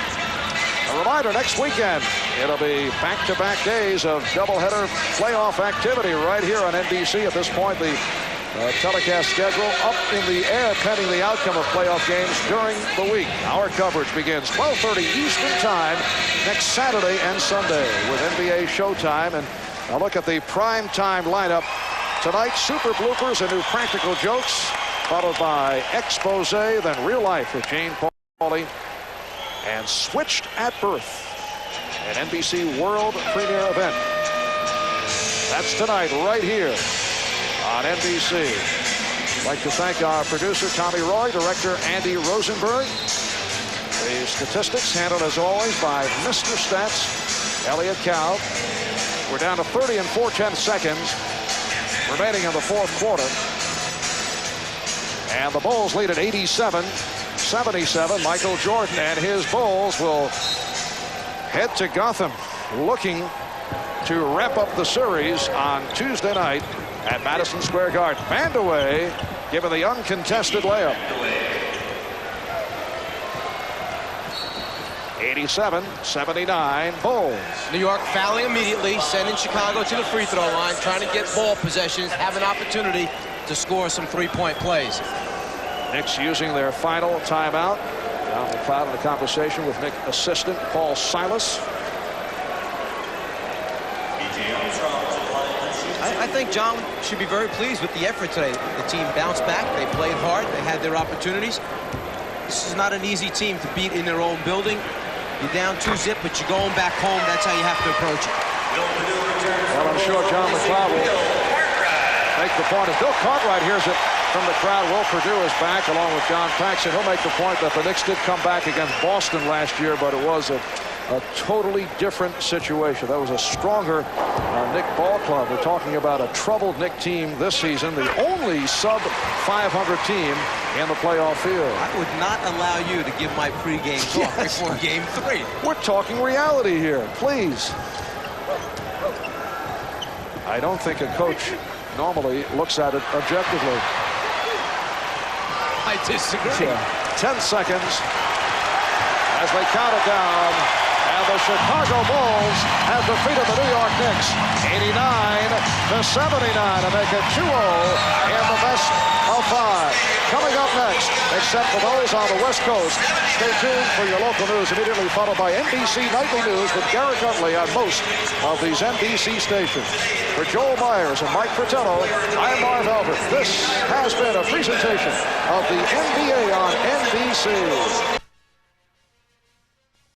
A reminder, next weekend, it'll be back-to-back days of doubleheader playoff activity right here on NBC. At this point, the telecast schedule up in the air pending the outcome of playoff games during the week. Our coverage begins 12:30 Eastern Time next Saturday and Sunday with NBA Showtime. And a look at the prime time lineup tonight. Super bloopers and new practical jokes, followed by expose, then real life with Jane Pauley, and Switched at Birth, an NBC World Premiere event. That's tonight right here on NBC. I'd like to thank our producer Tommy Roy, director Andy Rosenberg. The statistics handled as always by Mr. Stats, Elliot Cow. We're down to 30 and 4/10 seconds remaining in the fourth quarter. And the Bulls lead at 87-77. Michael Jordan and his Bulls will head to Gotham looking to wrap up the series on Tuesday night at Madison Square Garden. Vandeweghe given the uncontested layup. 87-79 Bulls. New York fouling immediately, sending Chicago to the free throw line, trying to get ball possessions, have an opportunity to score some three-point plays. Knicks using their final timeout. John McLeod in the conversation with Knicks assistant Paul Silas. I think John should be very pleased with the effort today. The team bounced back, they played hard, they had their opportunities. This is not an easy team to beat in their own building. You're down 2-0, but you're going back home. That's how you have to approach it. Well, I'm sure John McLeod will make the point. As Bill Cartwright hears it from the crowd, Will Perdue is back along with John Paxson. He'll make the point that the Knicks did come back against Boston last year, but it was a totally different situation. That was a stronger Knick ball club. We're talking about a troubled Knick team this season, the only sub-500 team in the playoff field. I would not allow you to give my pregame talk before Game 3. We're talking reality here, please. I don't think a coach normally looks at it objectively. I disagree. 10 seconds as they count it down. And the Chicago Bulls have defeated the New York Knicks 89-79 to make it 2-0 in the best of 5. Coming up next, except for those on the West Coast, stay tuned for your local news, immediately followed by NBC Nightly News with Garrett Utley on most of these NBC stations. For Joel Myers and Mike Fratello, I'm Marv Albert. This has been a presentation of the NBA on NBC.